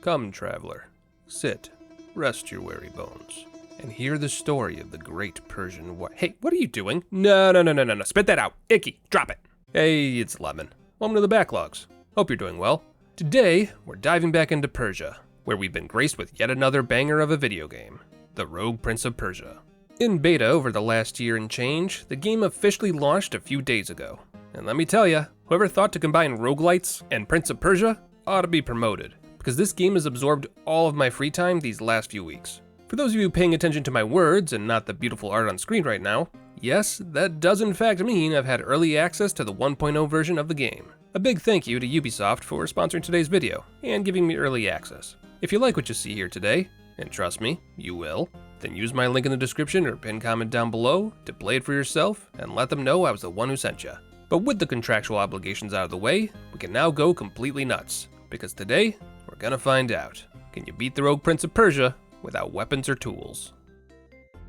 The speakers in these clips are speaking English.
Come, traveler, sit, rest your weary bones, and hear the story of the great Persian war. Hey, what are you doing? No, spit that out. Icky, drop it. Hey, it's Lemon. Welcome to the Backlogs. Hope you're doing well. Today, we're diving back into Persia, where we've been graced with yet another banger of a video game, the Rogue Prince of Persia. In beta over the last year and change, the game officially launched a few days ago. And let me tell ya, whoever thought to combine roguelites and Prince of Persia ought to be promoted, because this game has absorbed all of my free time these last few weeks. For those of you paying attention to my words and not the beautiful art on screen right now, yes, that does in fact mean I've had early access to the 1.0 version of the game. A big thank you to Ubisoft for sponsoring today's video and giving me early access. If you like what you see here today, and trust me, you will, then use my link in the description or pinned comment down below to play it for yourself and let them know I was the one who sent you. But with the contractual obligations out of the way, we can now go completely nuts, because today, we're gonna find out, can you beat the Rogue Prince of Persia without weapons or tools?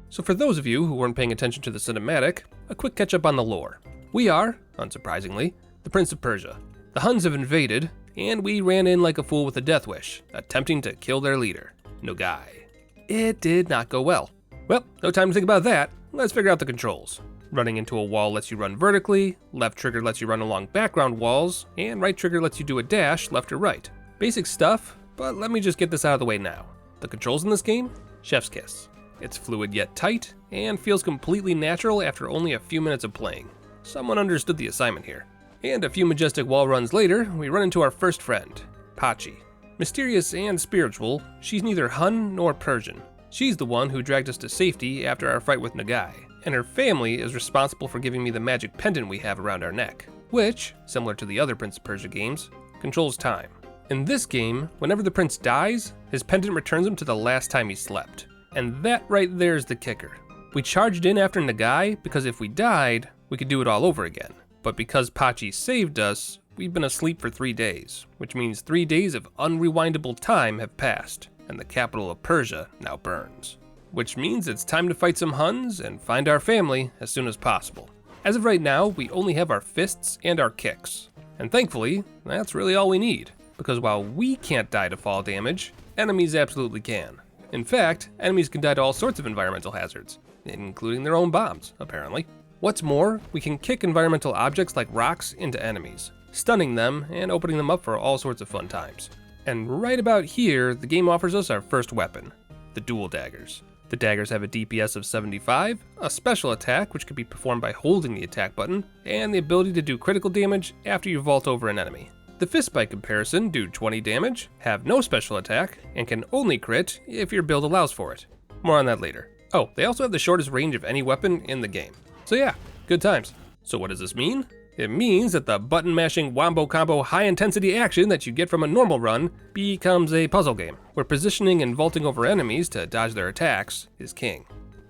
So for those of you who weren't paying attention to the cinematic, a quick catch up on the lore. We are, unsurprisingly, the Prince of Persia. The Huns have invaded, and we ran in like a fool with a death wish, attempting to kill their leader, Nogai. It did not go well. Well, no time to think about that, let's figure out the controls. Running into a wall lets you run vertically, left trigger lets you run along background walls, and right trigger lets you do a dash left or right. Basic stuff, but let me just get this out of the way now. The controls in this game? Chef's kiss. It's fluid yet tight, and feels completely natural after only a few minutes of playing. Someone understood the assignment here. And a few majestic wall runs later, we run into our first friend, Pachi. Mysterious and spiritual, she's neither Hun nor Persian. She's the one who dragged us to safety after our fight with Nogai, and her family is responsible for giving me the magic pendant we have around our neck, which, similar to the other Prince of Persia games, controls time. In this game, whenever the prince dies, his pendant returns him to the last time he slept. And that right there is the kicker. We charged in after Nogai because if we died, we could do it all over again. But because Pachi saved us, we've been asleep for 3 days, which means 3 days of unrewindable time have passed, and the capital of Persia now burns. Which means it's time to fight some Huns and find our family as soon as possible. As of right now, we only have our fists and our kicks. And thankfully, that's really all we need, because while we can't die to fall damage, enemies absolutely can. In fact, enemies can die to all sorts of environmental hazards, including their own bombs, apparently. What's more, we can kick environmental objects like rocks into enemies, stunning them and opening them up for all sorts of fun times. And right about here, the game offers us our first weapon, the dual daggers. The daggers have a DPS of 75, a special attack which can be performed by holding the attack button, and the ability to do critical damage after you vault over an enemy. The fists by comparison do 20 damage, have no special attack, and can only crit if your build allows for it. More on that later. Oh, they also have the shortest range of any weapon in the game. So yeah, good times. So what does this mean? It means that the button-mashing wombo-combo high-intensity action that you get from a normal run becomes a puzzle game, where positioning and vaulting over enemies to dodge their attacks is king.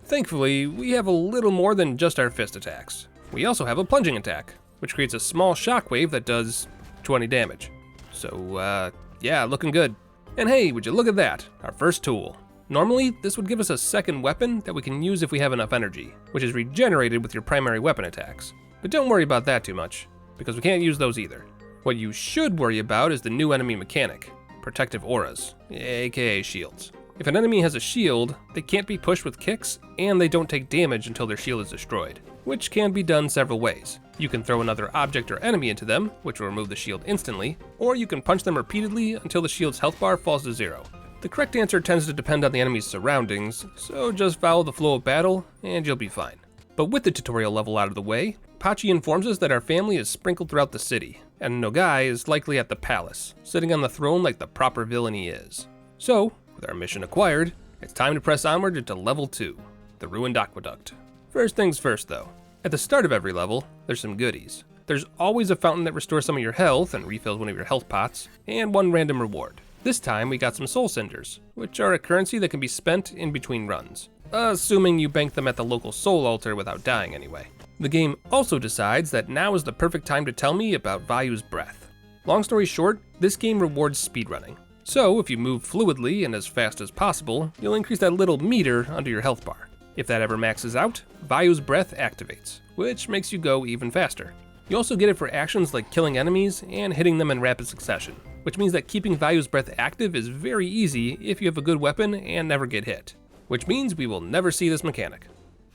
Thankfully, we have a little more than just our fist attacks. We also have a plunging attack, which creates a small shockwave that does 20 damage. So, yeah, looking good. And hey, would you look at that, our first tool. Normally, this would give us a second weapon that we can use if we have enough energy, which is regenerated with your primary weapon attacks. But don't worry about that too much, because we can't use those either. What you should worry about is the new enemy mechanic, protective auras, aka shields. If an enemy has a shield, they can't be pushed with kicks, and they don't take damage until their shield is destroyed, which can be done several ways. You can throw another object or enemy into them, which will remove the shield instantly, or you can punch them repeatedly until the shield's health bar falls to 0. The correct answer tends to depend on the enemy's surroundings, so just follow the flow of battle, and you'll be fine. But with the tutorial level out of the way, Pachi informs us that our family is sprinkled throughout the city, and Nogai is likely at the palace, sitting on the throne like the proper villain he is. So, with our mission acquired, it's time to press onward into level 2, the Ruined Aqueduct. First things first though, at the start of every level, there's some goodies. There's always a fountain that restores some of your health and refills one of your health pots, and one random reward. This time we got some soul cinders, which are a currency that can be spent in between runs, assuming you bank them at the local soul altar without dying anyway. The game also decides that now is the perfect time to tell me about Vayu's breath. Long story short, this game rewards speedrunning. So if you move fluidly and as fast as possible, you'll increase that little meter under your health bar. If that ever maxes out, Vayu's breath activates, which makes you go even faster. You also get it for actions like killing enemies and hitting them in rapid succession, which means that keeping Value's Breath active is very easy if you have a good weapon and never get hit, which means we will never see this mechanic.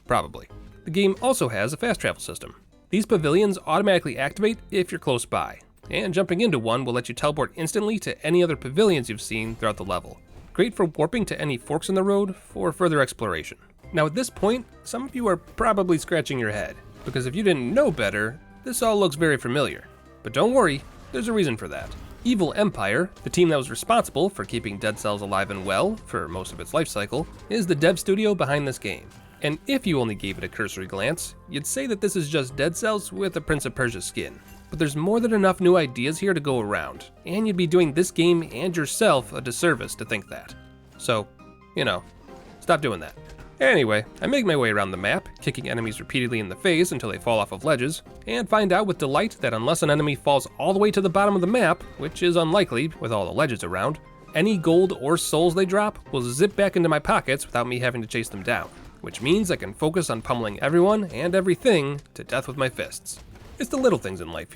Probably. The game also has a fast travel system. These pavilions automatically activate if you're close by, and jumping into one will let you teleport instantly to any other pavilions you've seen throughout the level. Great for warping to any forks in the road for further exploration. Now at this point, some of you are probably scratching your head, because if you didn't know better, this all looks very familiar. But don't worry, there's a reason for that. Evil Empire, the team that was responsible for keeping Dead Cells alive and well for most of its life cycle, is the dev studio behind this game. And if you only gave it a cursory glance, you'd say that this is just Dead Cells with a Prince of Persia skin. But there's more than enough new ideas here to go around, and you'd be doing this game and yourself a disservice to think that. So, stop doing that. Anyway, I make my way around the map, kicking enemies repeatedly in the face until they fall off of ledges, and find out with delight that unless an enemy falls all the way to the bottom of the map, which is unlikely with all the ledges around, any gold or souls they drop will zip back into my pockets without me having to chase them down, which means I can focus on pummeling everyone and everything to death with my fists. It's the little things in life,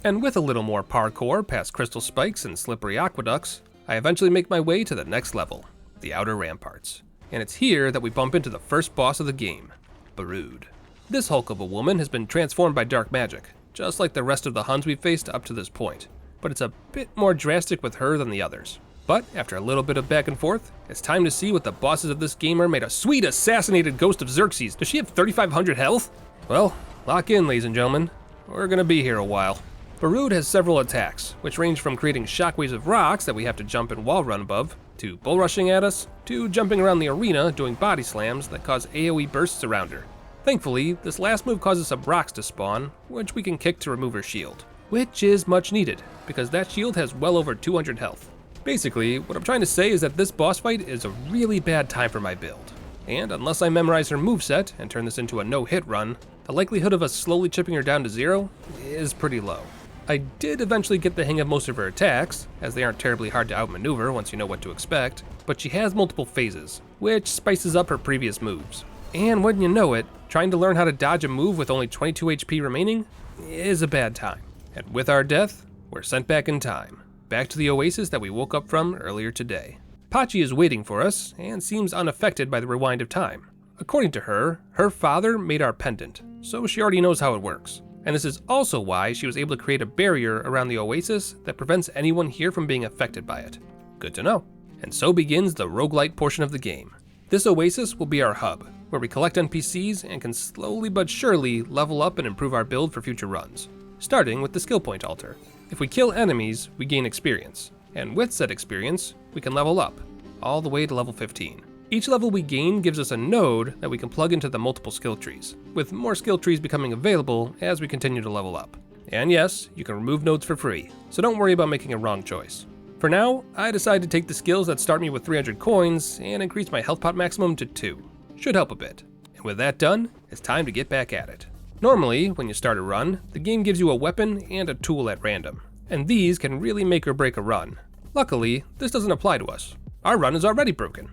And with a little more parkour past crystal spikes and slippery aqueducts, I eventually make my way to the next level, the Outer Ramparts. And it's here that we bump into the first boss of the game, Baroque. This hulk of a woman has been transformed by dark magic, just like the rest of the Huns we've faced up to this point, but it's a bit more drastic with her than the others. But after a little bit of back and forth, it's time to see what the bosses of this game are made of. Sweet assassinated ghost of Xerxes, does she have 3,500 health? Well, lock in, ladies and gentlemen, we're gonna be here a while. Baroque has several attacks, which range from creating shockwaves of rocks that we have to jump and wall run above, to bull rushing at us, to jumping around the arena doing body slams that cause AoE bursts around her. Thankfully, this last move causes some rocks to spawn, which we can kick to remove her shield, which is much needed, because that shield has well over 200 health. Basically, what I'm trying to say is that this boss fight is a really bad time for my build, and unless I memorize her moveset and turn this into a no-hit run, the likelihood of us slowly chipping her down to 0 is pretty low. I did eventually get the hang of most of her attacks, as they aren't terribly hard to outmaneuver once you know what to expect, but she has multiple phases, which spices up her previous moves. And wouldn't you know it, trying to learn how to dodge a move with only 22 HP remaining is a bad time. And with our death, we're sent back in time, back to the oasis that we woke up from earlier today. Pachi is waiting for us, and seems unaffected by the rewind of time. According to her, her father made our pendant, so she already knows how it works. And this is also why she was able to create a barrier around the oasis that prevents anyone here from being affected by it. Good to know. And so begins the roguelite portion of the game. This oasis will be our hub, where we collect NPCs and can slowly but surely level up and improve our build for future runs, starting with the skill point altar. If we kill enemies, we gain experience, and with said experience, we can level up, all the way to level 15. Each level we gain gives us a node that we can plug into the multiple skill trees, with more skill trees becoming available as we continue to level up. And yes, you can remove nodes for free, so don't worry about making a wrong choice. For now, I decided to take the skills that start me with 300 coins and increase my health pot maximum to 2. Should help a bit. And with that done, it's time to get back at it. Normally, when you start a run, the game gives you a weapon and a tool at random, and these can really make or break a run. Luckily, this doesn't apply to us. Our run is already broken.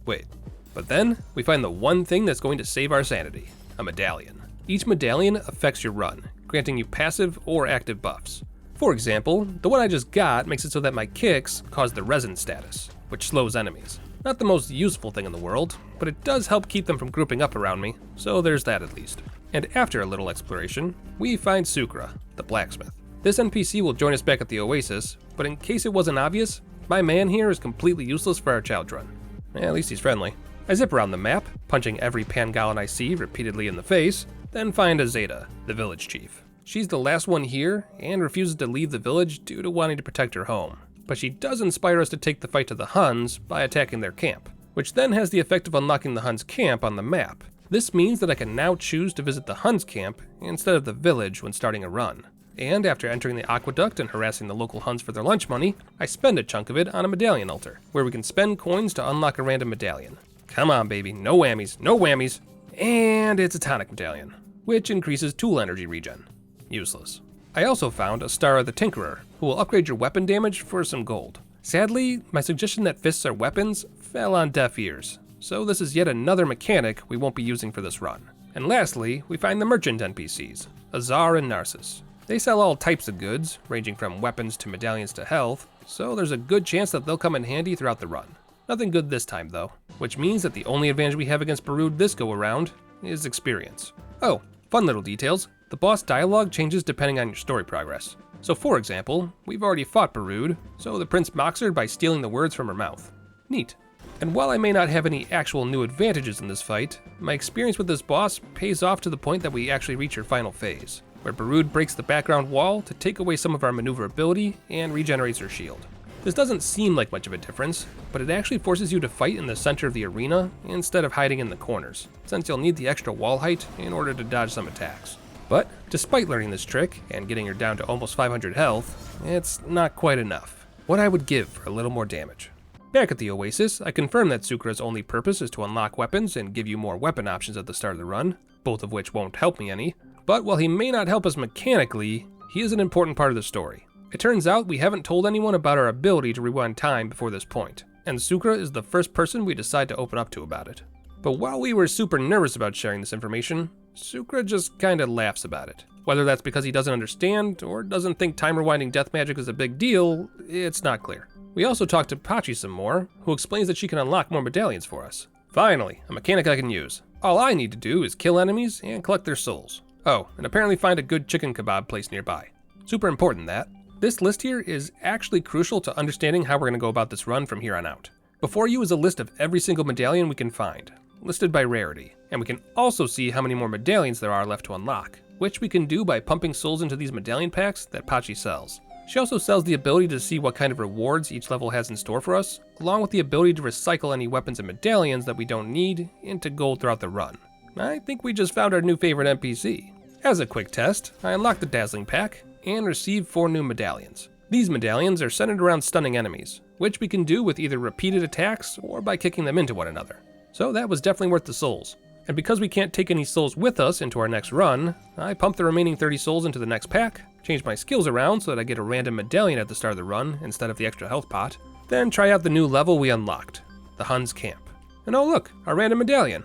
Wait, but then we find the one thing that's going to save our sanity, a medallion. Each medallion affects your run, granting you passive or active buffs. For example, the one I just got makes it so that my kicks cause the resin status, which slows enemies. Not the most useful thing in the world, but it does help keep them from grouping up around me, so there's that at least. And after a little exploration, we find Sukra, the blacksmith. This NPC will join us back at the oasis, but in case it wasn't obvious, my man here is completely useless for our challenge run. At least he's friendly. I zip around the map, punching every Pangolin I see repeatedly in the face, then find Azeta, the village chief. She's the last one here, and refuses to leave the village due to wanting to protect her home. But she does inspire us to take the fight to the Huns by attacking their camp, which then has the effect of unlocking the Huns' camp on the map. This means that I can now choose to visit the Huns' camp instead of the village when starting a run. And after entering the aqueduct and harassing the local Huns for their lunch money, I spend a chunk of it on a medallion altar, where we can spend coins to unlock a random medallion. Come on, baby, no whammies, no whammies. And it's a tonic medallion, which increases tool energy regen. Useless. I also found a Star of the Tinkerer, who will upgrade your weapon damage for some gold. Sadly, my suggestion that fists are weapons fell on deaf ears, so this is yet another mechanic we won't be using for this run. And lastly, we find the merchant NPCs, Azar and Narcissus. They sell all types of goods, ranging from weapons to medallions to health, so there's a good chance that they'll come in handy throughout the run. Nothing good this time though, which means that the only advantage we have against Baroque this go around is experience. Oh, fun little details, the boss dialogue changes depending on your story progress. So for example, we've already fought Baroque, so the prince mocks her by stealing the words from her mouth. Neat. And while I may not have any actual new advantages in this fight, my experience with this boss pays off to the point that we actually reach her final phase, where Baroque breaks the background wall to take away some of our maneuverability and regenerates her shield. This doesn't seem like much of a difference, but it actually forces you to fight in the center of the arena instead of hiding in the corners, since you'll need the extra wall height in order to dodge some attacks. But despite learning this trick and getting her down to almost 500 health, it's not quite enough. What I would give for a little more damage. Back at the Oasis, I confirmed that Sucra's only purpose is to unlock weapons and give you more weapon options at the start of the run, both of which won't help me any. But while he may not help us mechanically, he is an important part of the story. It turns out we haven't told anyone about our ability to rewind time before this point, and Sucra is the first person we decide to open up to about it. But while we were super nervous about sharing this information, Sucra just kinda laughs about it. Whether that's because he doesn't understand or doesn't think time rewinding death magic is a big deal, it's not clear. We also talked to Pachi some more, who explains that she can unlock more medallions for us. Finally, a mechanic I can use. All I need to do is kill enemies and collect their souls. Oh, and apparently find a good chicken kebab place nearby. Super important that. This list here is actually crucial to understanding how we're going to go about this run from here on out. Before you is a list of every single medallion we can find, listed by rarity, and we can also see how many more medallions there are left to unlock, which we can do by pumping souls into these medallion packs that Pachi sells. She also sells the ability to see what kind of rewards each level has in store for us, along with the ability to recycle any weapons and medallions that we don't need into gold throughout the run. I think we just found our new favorite NPC. As a quick test, I unlocked the Dazzling pack and received 4 new medallions. These medallions are centered around stunning enemies, which we can do with either repeated attacks or by kicking them into one another. So that was definitely worth the souls. And because we can't take any souls with us into our next run, I pumped the remaining 30 souls into the next pack, changed my skills around so that I get a random medallion at the start of the run instead of the extra health pot, then try out the new level we unlocked, the Hun's Camp. And oh look, our random medallion.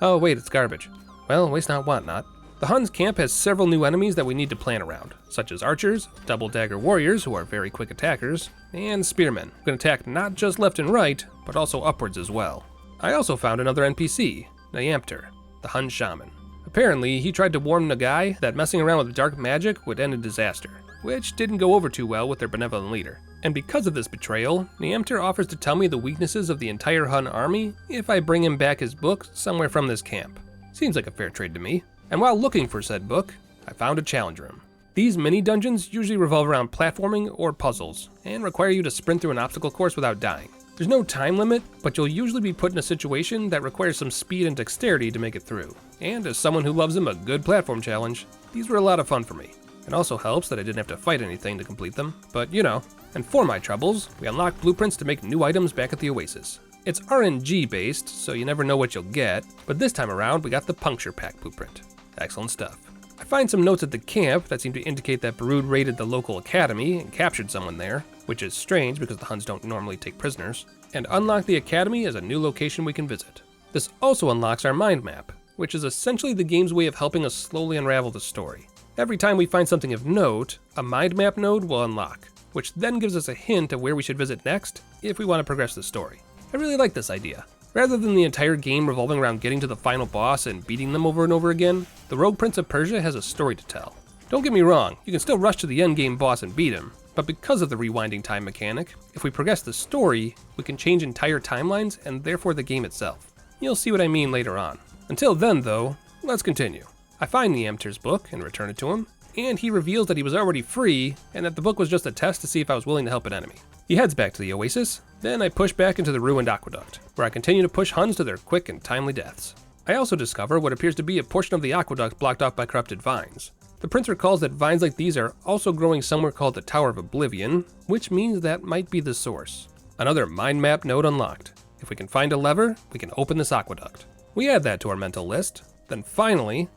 Oh wait, it's garbage. Well, waste not, want not. The Hun's Camp has several new enemies that we need to plan around, such as archers, double dagger warriors who are very quick attackers, and spearmen who can attack not just left and right, but also upwards as well. I also found another NPC, Nyamter, the Hun Shaman. Apparently, he tried to warn Nagai that messing around with dark magic would end in disaster, which didn't go over too well with their benevolent leader. And because of this betrayal, Nyamter offers to tell me the weaknesses of the entire Hun army if I bring him back his book somewhere from this camp. Seems like a fair trade to me. And while looking for said book, I found a challenge room. These mini dungeons usually revolve around platforming or puzzles, and require you to sprint through an obstacle course without dying. There's no time limit, but you'll usually be put in a situation that requires some speed and dexterity to make it through. And as someone who loves them a good platform challenge, these were a lot of fun for me. It also helps that I didn't have to fight anything to complete them, but you know. And for my troubles, we unlocked blueprints to make new items back at the Oasis. It's RNG based, so you never know what you'll get, but this time around we got the Puncture Pack blueprint. Excellent stuff. I find some notes at the camp that seem to indicate that Baroque raided the local academy and captured someone there, which is strange because the Huns don't normally take prisoners, and unlock the academy as a new location we can visit. This also unlocks our mind map, which is essentially the game's way of helping us slowly unravel the story. Every time we find something of note, a mind map node will unlock, which then gives us a hint of where we should visit next if we want to progress the story. I really like this idea. Rather than the entire game revolving around getting to the final boss and beating them over and over again, the Rogue Prince of Persia has a story to tell. Don't get me wrong, you can still rush to the endgame boss and beat him, but because of the rewinding time mechanic, if we progress the story, we can change entire timelines and therefore the game itself. You'll see what I mean later on. Until then though, let's continue. I find Nyamter's book and return it to him, and he reveals that he was already free and that the book was just a test to see if I was willing to help an enemy. He heads back to the Oasis, then I push back into the ruined aqueduct, where I continue to push Huns to their quick and timely deaths. I also discover what appears to be a portion of the aqueduct blocked off by corrupted vines. The prince recalls that vines like these are also growing somewhere called the Tower of Oblivion, which means that might be the source. Another mind map node unlocked. If we can find a lever, we can open this aqueduct. We add that to our mental list, then finally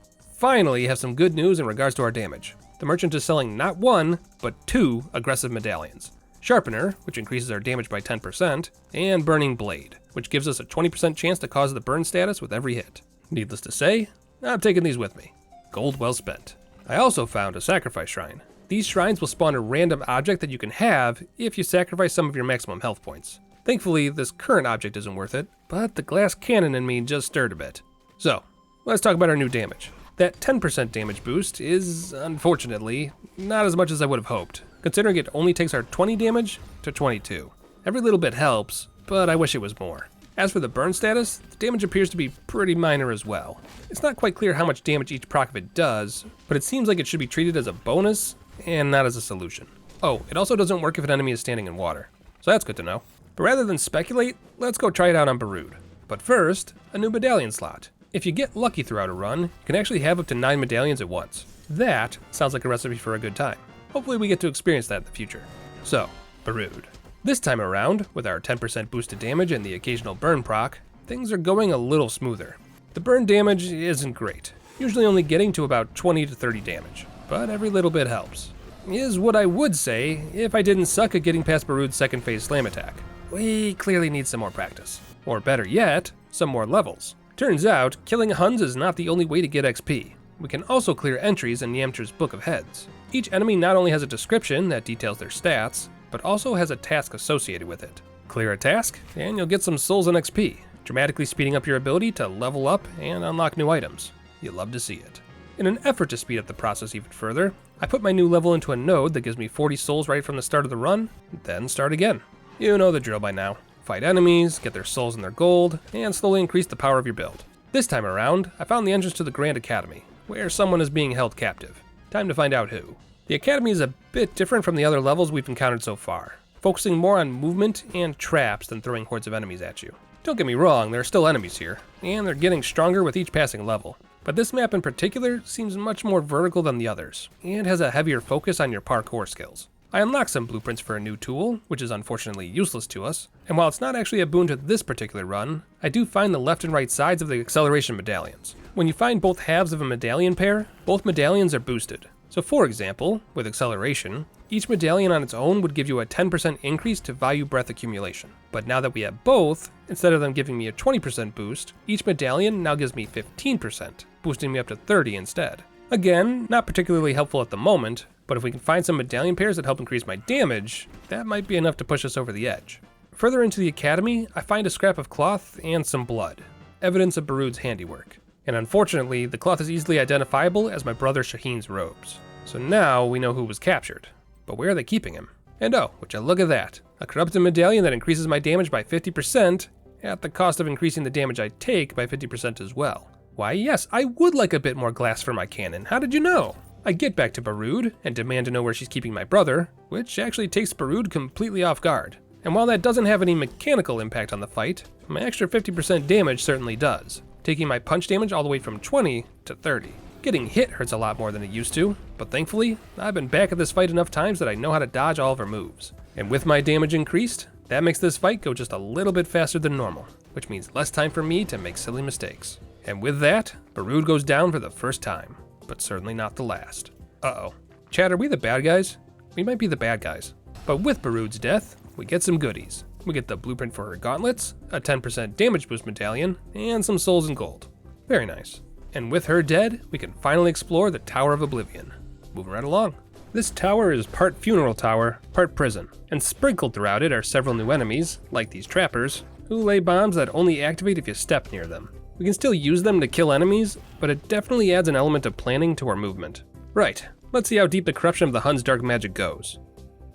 have some good news in regards to our damage. The merchant is selling not 1, but 2 aggressive medallions. Sharpener, which increases our damage by 10%, and Burning Blade, which gives us a 20% chance to cause the burn status with every hit. Needless to say, I'm taking these with me. Gold well spent. I also found a sacrifice shrine. These shrines will spawn a random object that you can have if you sacrifice some of your maximum health points. Thankfully, this current object isn't worth it, but the glass cannon in me just stirred a bit. So, let's talk about our new damage. That 10% damage boost is, unfortunately, not as much as I would have hoped, considering it only takes our 20 damage to 22. Every little bit helps, but I wish it was more. As for the burn status, the damage appears to be pretty minor as well. It's not quite clear how much damage each proc of it does, but it seems like it should be treated as a bonus and not as a solution. Oh, it also doesn't work if an enemy is standing in water, so that's good to know. But rather than speculate, let's go try it out on Baroque. But first, a new medallion slot. If you get lucky throughout a run, you can actually have up to 9 medallions at once. That sounds like a recipe for a good time. Hopefully we get to experience that in the future. So, Baroque. This time around, with our 10% boosted damage and the occasional burn proc, things are going a little smoother. The burn damage isn't great, usually only getting to about 20 to 30 damage, but every little bit helps. Is what I would say if I didn't suck at getting past Baroque's second phase slam attack. We clearly need some more practice. Or better yet, some more levels. Turns out, killing Huns is not the only way to get XP. We can also clear entries in Yamcha's Book of Heads. Each enemy not only has a description that details their stats, but also has a task associated with it. Clear a task, and you'll get some souls and XP, dramatically speeding up your ability to level up and unlock new items. You'll love to see it. In an effort to speed up the process even further, I put my new level into a node that gives me 40 souls right from the start of the run, then start again. You know the drill by now. Fight enemies, get their souls and their gold, and slowly increase the power of your build. This time around, I found the entrance to the Grand Academy, where someone is being held captive. Time to find out who. The Academy is a bit different from the other levels we've encountered so far, focusing more on movement and traps than throwing hordes of enemies at you. Don't get me wrong, there are still enemies here, and they're getting stronger with each passing level. But this map in particular seems much more vertical than the others, and has a heavier focus on your parkour skills. I unlocked some blueprints for a new tool, which is unfortunately useless to us, and while it's not actually a boon to this particular run, I do find the left and right sides of the acceleration medallions. When you find both halves of a medallion pair, both medallions are boosted. So for example, with acceleration, each medallion on its own would give you a 10% increase to value breath accumulation. But now that we have both, instead of them giving me a 20% boost, each medallion now gives me 15%, boosting me up to 30 instead. Again, not particularly helpful at the moment, but if we can find some medallion pairs that help increase my damage, that might be enough to push us over the edge. Further into the academy, I find a scrap of cloth and some blood, evidence of Baroque's handiwork. And unfortunately, the cloth is easily identifiable as my brother Shaheen's robes. So now we know who was captured. But where are they keeping him? And oh, would you look at that, a corrupted medallion that increases my damage by 50% at the cost of increasing the damage I take by 50% as well. Why yes, I would like a bit more glass for my cannon, how did you know? I get back to Baroque and demand to know where she's keeping my brother, which actually takes Baroque completely off guard. And while that doesn't have any mechanical impact on the fight, my extra 50% damage certainly does, taking my punch damage all the way from 20 to 30. Getting hit hurts a lot more than it used to, but thankfully, I've been back at this fight enough times that I know how to dodge all of her moves. And with my damage increased, that makes this fight go just a little bit faster than normal, which means less time for me to make silly mistakes. And with that, Baroque goes down for the first time, but certainly not the last. Uh-oh. Chad, are we the bad guys? We might be the bad guys. But with Baroque's death, we get some goodies. We get the blueprint for her gauntlets, a 10% damage boost medallion, and some souls and gold. Very nice. And with her dead, we can finally explore the Tower of Oblivion. Moving right along. This tower is part funeral tower, part prison, and sprinkled throughout it are several new enemies, like these trappers, who lay bombs that only activate if you step near them. We can still use them to kill enemies, but it definitely adds an element of planning to our movement. Right, let's see how deep the corruption of the Hun's dark magic goes.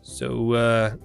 So,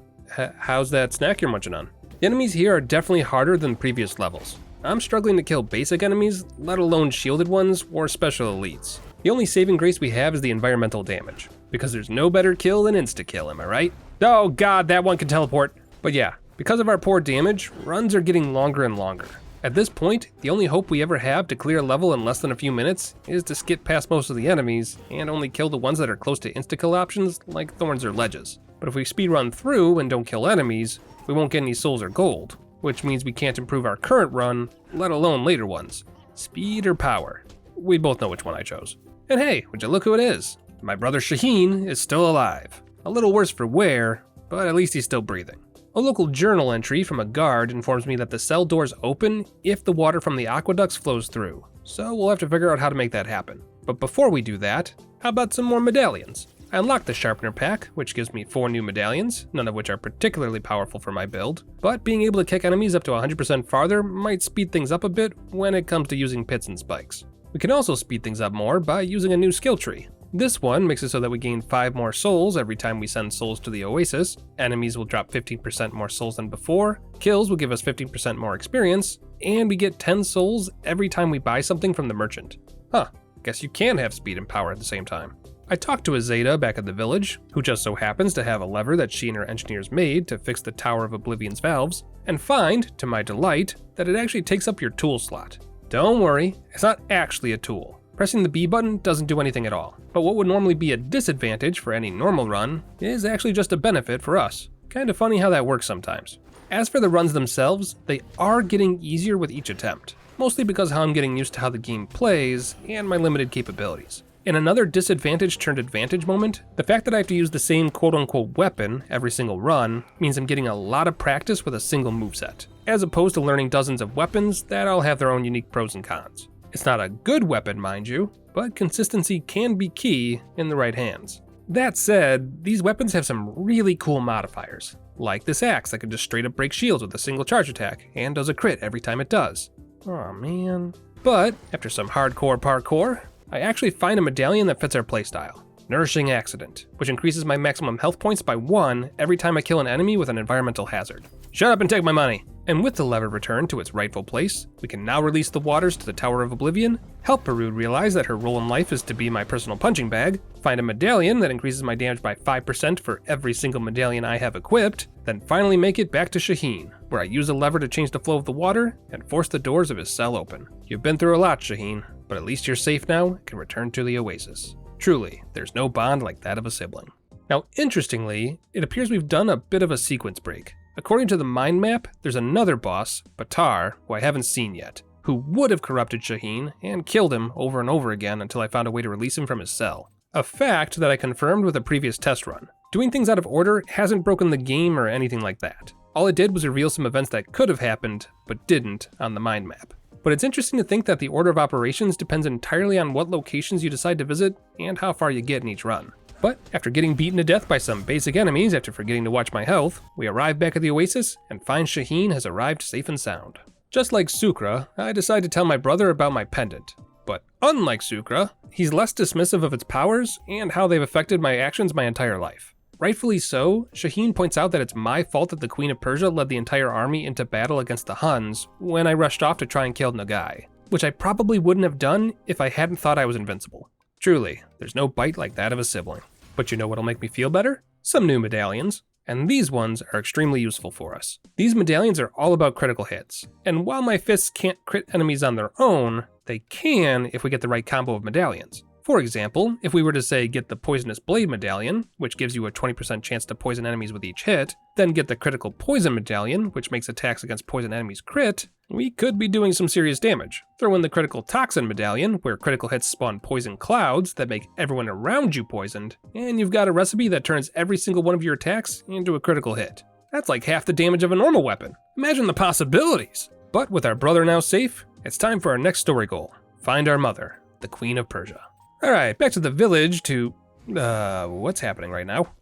how's that snack you're munching on? The enemies here are definitely harder than previous levels. I'm struggling to kill basic enemies, let alone shielded ones or special elites. The only saving grace we have is the environmental damage, because there's no better kill than insta-kill, am I right? Oh god, that one can teleport. But yeah, because of our poor damage, runs are getting longer and longer. At this point, the only hope we ever have to clear a level in less than a few minutes is to skip past most of the enemies and only kill the ones that are close to insta-kill options like thorns or ledges. But if we speedrun through and don't kill enemies, we won't get any souls or gold, which means we can't improve our current run, let alone later ones. Speed or power? We both know which one I chose. And hey, would you look who it is? My brother Shaheen is still alive. A little worse for wear, but at least he's still breathing. A local journal entry from a guard informs me that the cell doors open if the water from the aqueducts flows through, so we'll have to figure out how to make that happen. But before we do that, How about some more medallions? I unlocked the Sharpener pack, which gives me 4 new medallions, none of which are particularly powerful for my build, but being able to kick enemies up to 100% farther might speed things up a bit when it comes to using pits and spikes. We can also speed things up more by using a new skill tree. This one makes it so that we gain 5 more souls every time we send souls to the Oasis, enemies will drop 15% more souls than before, kills will give us 15% more experience, and we get 10 souls every time we buy something from the merchant. Huh, guess you can have speed and power at the same time. I talked to a Zeta back at the village, who just so happens to have a lever that she and her engineers made to fix the Tower of Oblivion's valves, and find, to my delight, that it actually takes up your tool slot. Don't worry, it's not actually a tool. Pressing the B button doesn't do anything at all, but what would normally be a disadvantage for any normal run is actually just a benefit for us. Kinda funny how that works sometimes. As for the runs themselves, they are getting easier with each attempt, mostly because how I'm getting used to how the game plays and my limited capabilities. In another disadvantage turned advantage moment, the fact that I have to use the same quote-unquote weapon every single run means I'm getting a lot of practice with a single moveset, as opposed to learning dozens of weapons that all have their own unique pros and cons. It's not a good weapon, mind you, but consistency can be key in the right hands. That said, these weapons have some really cool modifiers, like this axe that can just straight up break shields with a single charge attack, and does a crit every time it does. Aw man. But, after some hardcore parkour, I actually find a medallion that fits our playstyle. Nourishing Accident, which increases my maximum health points by 1 every time I kill an enemy with an environmental hazard. Shut up and take my money! And with the lever returned to its rightful place, we can now release the waters to the Tower of Oblivion, help Baroque realize that her role in life is to be my personal punching bag, find a medallion that increases my damage by 5% for every single medallion I have equipped, then finally make it back to Shaheen, where I use a lever to change the flow of the water and force the doors of his cell open. You've been through a lot, Shaheen, but at least you're safe now and can return to the Oasis. Truly, there's no bond like that of a sibling. Now, interestingly, it appears we've done a bit of a sequence break. According to the mind map, there's another boss, Batar, who I haven't seen yet, who would have corrupted Shaheen and killed him over and over again until I found a way to release him from his cell. A fact that I confirmed with a previous test run. Doing things out of order hasn't broken the game or anything like that. All it did was reveal some events that could have happened, but didn't, on the mind map. But it's interesting to think that the order of operations depends entirely on what locations you decide to visit and how far you get in each run. But after getting beaten to death by some basic enemies after forgetting to watch my health, we arrive back at the Oasis and find Shaheen has arrived safe and sound. Just like Sukra, I decide to tell my brother about my pendant. But unlike Sukra, he's less dismissive of its powers and how they've affected my actions my entire life. Rightfully so, Shaheen points out that it's my fault that the Queen of Persia led the entire army into battle against the Huns when I rushed off to try and kill Nagai, which I probably wouldn't have done if I hadn't thought I was invincible. Truly, there's no bite like that of a sibling. But you know what'll make me feel better? Some new medallions. And these ones are extremely useful for us. These medallions are all about critical hits, and while my fists can't crit enemies on their own, they can if we get the right combo of medallions. For example, if we were to say get the Poisonous Blade medallion, which gives you a 20% chance to poison enemies with each hit, then get the Critical Poison medallion, which makes attacks against poison enemies crit, we could be doing some serious damage. Throw in the Critical Toxin medallion, where critical hits spawn poison clouds that make everyone around you poisoned, and you've got a recipe that turns every single one of your attacks into a critical hit. That's like half the damage of a normal weapon. Imagine the possibilities! But with our brother now safe, it's time for our next story goal. Find our mother, the Queen of Persia. Alright, back to the village to... what's happening right now?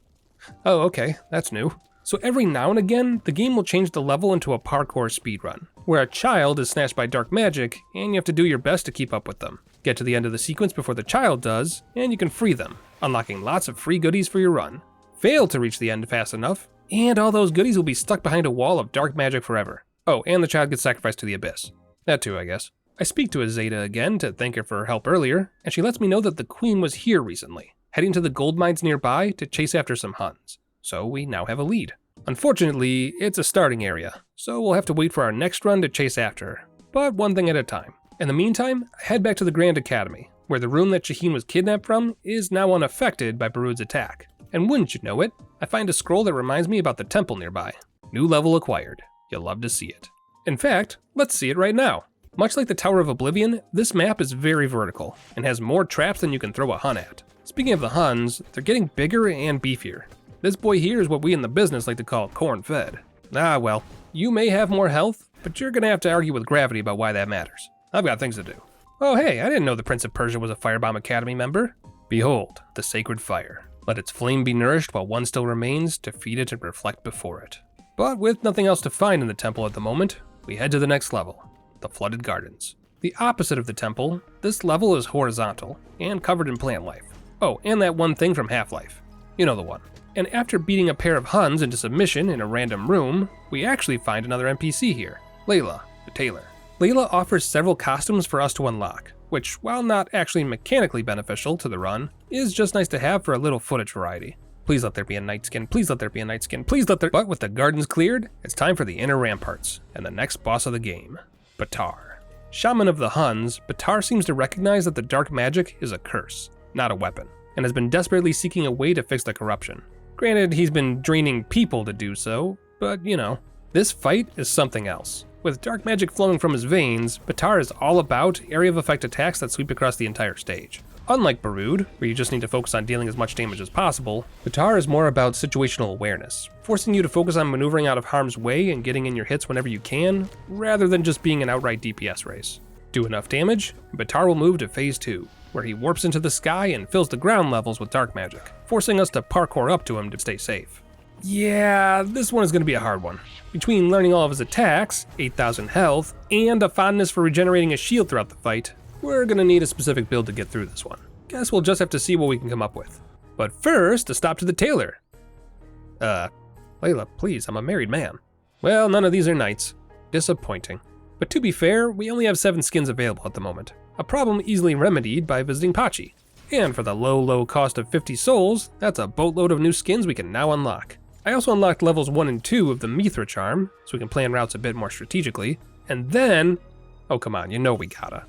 Oh, okay, that's new. So every now and again, the game will change the level into a parkour speedrun, where a child is snatched by dark magic, and you have to do your best to keep up with them. Get to the end of the sequence before the child does, and you can free them, unlocking lots of free goodies for your run. Fail to reach the end fast enough, and all those goodies will be stuck behind a wall of dark magic forever. Oh, and the child gets sacrificed to the abyss. That too, I guess. I speak to a Zeta again to thank her for her help earlier, and she lets me know that the Queen was here recently, heading to the gold mines nearby to chase after some Huns. So we now have a lead. Unfortunately, it's a starting area, so we'll have to wait for our next run to chase after her, but one thing at a time. In the meantime, I head back to the Grand Academy, where the room that Shaheen was kidnapped from is now unaffected by Baroque's attack. And wouldn't you know it, I find a scroll that reminds me about the temple nearby. New level acquired. You'll love to see it. In fact, let's see it right now. Much like the Tower of Oblivion, this map is very vertical, and has more traps than you can throw a Hun at. Speaking of the Huns, they're getting bigger and beefier. This boy here is what we in the business like to call corn-fed. Ah well, you may have more health, but you're gonna have to argue with gravity about why that matters. I've got things to do. Oh hey, I didn't know the Prince of Persia was a Firebomb Academy member. Behold, the sacred fire. Let its flame be nourished while one still remains to feed it and reflect before it. But with nothing else to find in the temple at the moment, we head to the next level, the flooded gardens. The opposite of the temple, this level is horizontal and covered in plant life. Oh, and that one thing from Half-Life. You know the one. And after beating a pair of Huns into submission in a random room, we actually find another NPC here, Layla, the tailor. Layla offers several costumes for us to unlock, which, while not actually mechanically beneficial to the run, is just nice to have for a little footage variety. Please let there be a night skin, please let there be a night skin, please let there— But with the gardens cleared, it's time for the inner ramparts, and the next boss of the game, Batar. Shaman of the Huns, Batar seems to recognize that the dark magic is a curse, not a weapon, and has been desperately seeking a way to fix the corruption. Granted, he's been draining people to do so, but you know. This fight is something else. With dark magic flowing from his veins, Batar is all about area of effect attacks that sweep across the entire stage. Unlike Barud, where you just need to focus on dealing as much damage as possible, Batar is more about situational awareness, forcing you to focus on maneuvering out of harm's way and getting in your hits whenever you can, rather than just being an outright DPS race. Do enough damage, and Batar will move to phase 2, where he warps into the sky and fills the ground levels with dark magic, forcing us to parkour up to him to stay safe. Yeah, this one is going to be a hard one. Between learning all of his attacks, 8,000 health, and a fondness for regenerating his shield throughout the fight, we're going to need a specific build to get through this one. Guess we'll just have to see what we can come up with. But first, a stop to the tailor. Layla, please, I'm a married man. Well, none of these are knights. Disappointing. But to be fair, we only have 7 skins available at the moment, a problem easily remedied by visiting Pachi. And for the low cost of 50 souls, that's a boatload of new skins we can now unlock. I also unlocked levels 1 and 2 of the Mithra charm, so we can plan routes a bit more strategically, and then— oh come on, you know we gotta.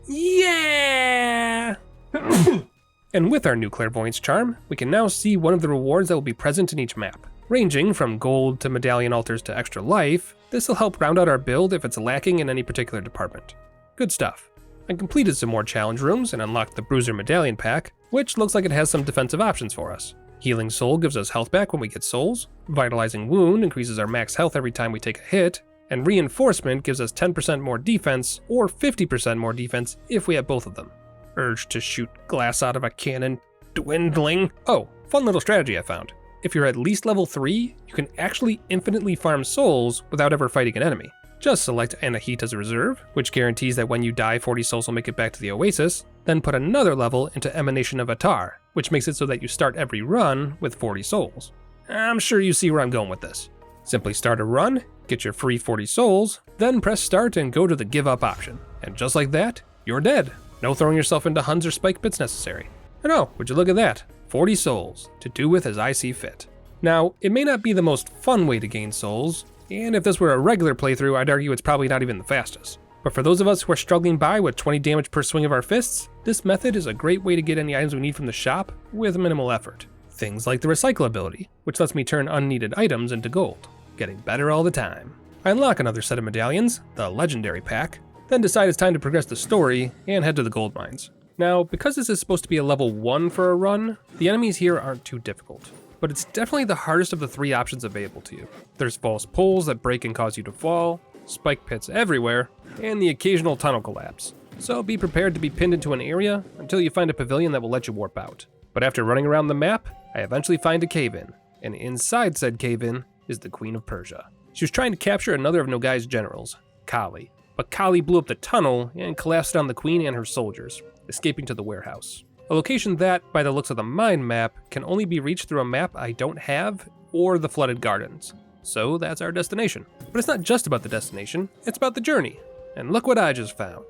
Yeah! And with our new clairvoyance charm, we can now see one of the rewards that will be present in each map. Ranging from gold to medallion altars to extra life, this will help round out our build if it's lacking in any particular department. Good stuff. I completed some more challenge rooms and unlocked the Bruiser Medallion pack, which looks like it has some defensive options for us. Healing Soul gives us health back when we get souls, Vitalizing Wound increases our max health every time we take a hit, and Reinforcement gives us 10% more defense or 50% more defense if we have both of them. Urge to shoot glass out of a cannon dwindling. Oh, fun little strategy I found. If you're at least level 3, you can actually infinitely farm souls without ever fighting an enemy. Just select Anahit as a reserve, which guarantees that when you die 40 souls will make it back to the Oasis, then put another level into Emanation of Atar, which makes it so that you start every run with 40 souls. I'm sure you see where I'm going with this. Simply start a run, get your free 40 souls, then press start and go to the give up option. And just like that, you're dead. No throwing yourself into Huns or spike pits necessary. And oh, would you look at that? 40 souls, to do with as I see fit. Now, it may not be the most fun way to gain souls, and if this were a regular playthrough, I'd argue it's probably not even the fastest. But for those of us who are struggling by with 20 damage per swing of our fists, this method is a great way to get any items we need from the shop with minimal effort. Things like the recycle ability, which lets me turn unneeded items into gold, getting better all the time. I unlock another set of medallions, the Legendary pack, then decide it's time to progress the story and head to the gold mines. Now, because this is supposed to be a level 1 for a run, the enemies here aren't too difficult, but it's definitely the hardest of the 3 options available to you. There's false poles that break and cause you to fall, spike pits everywhere, and the occasional tunnel collapse. So be prepared to be pinned into an area until you find a pavilion that will let you warp out. But after running around the map, I eventually find a cave-in, and inside said cave-in is the Queen of Persia. She was trying to capture another of Nogai's generals, Kali, but Kali blew up the tunnel and collapsed on the queen and her soldiers, escaping to the warehouse. A location that, by the looks of the mind map, can only be reached through a map I don't have or the flooded gardens. So that's our destination. But it's not just about the destination, it's about the journey. And look what I just found.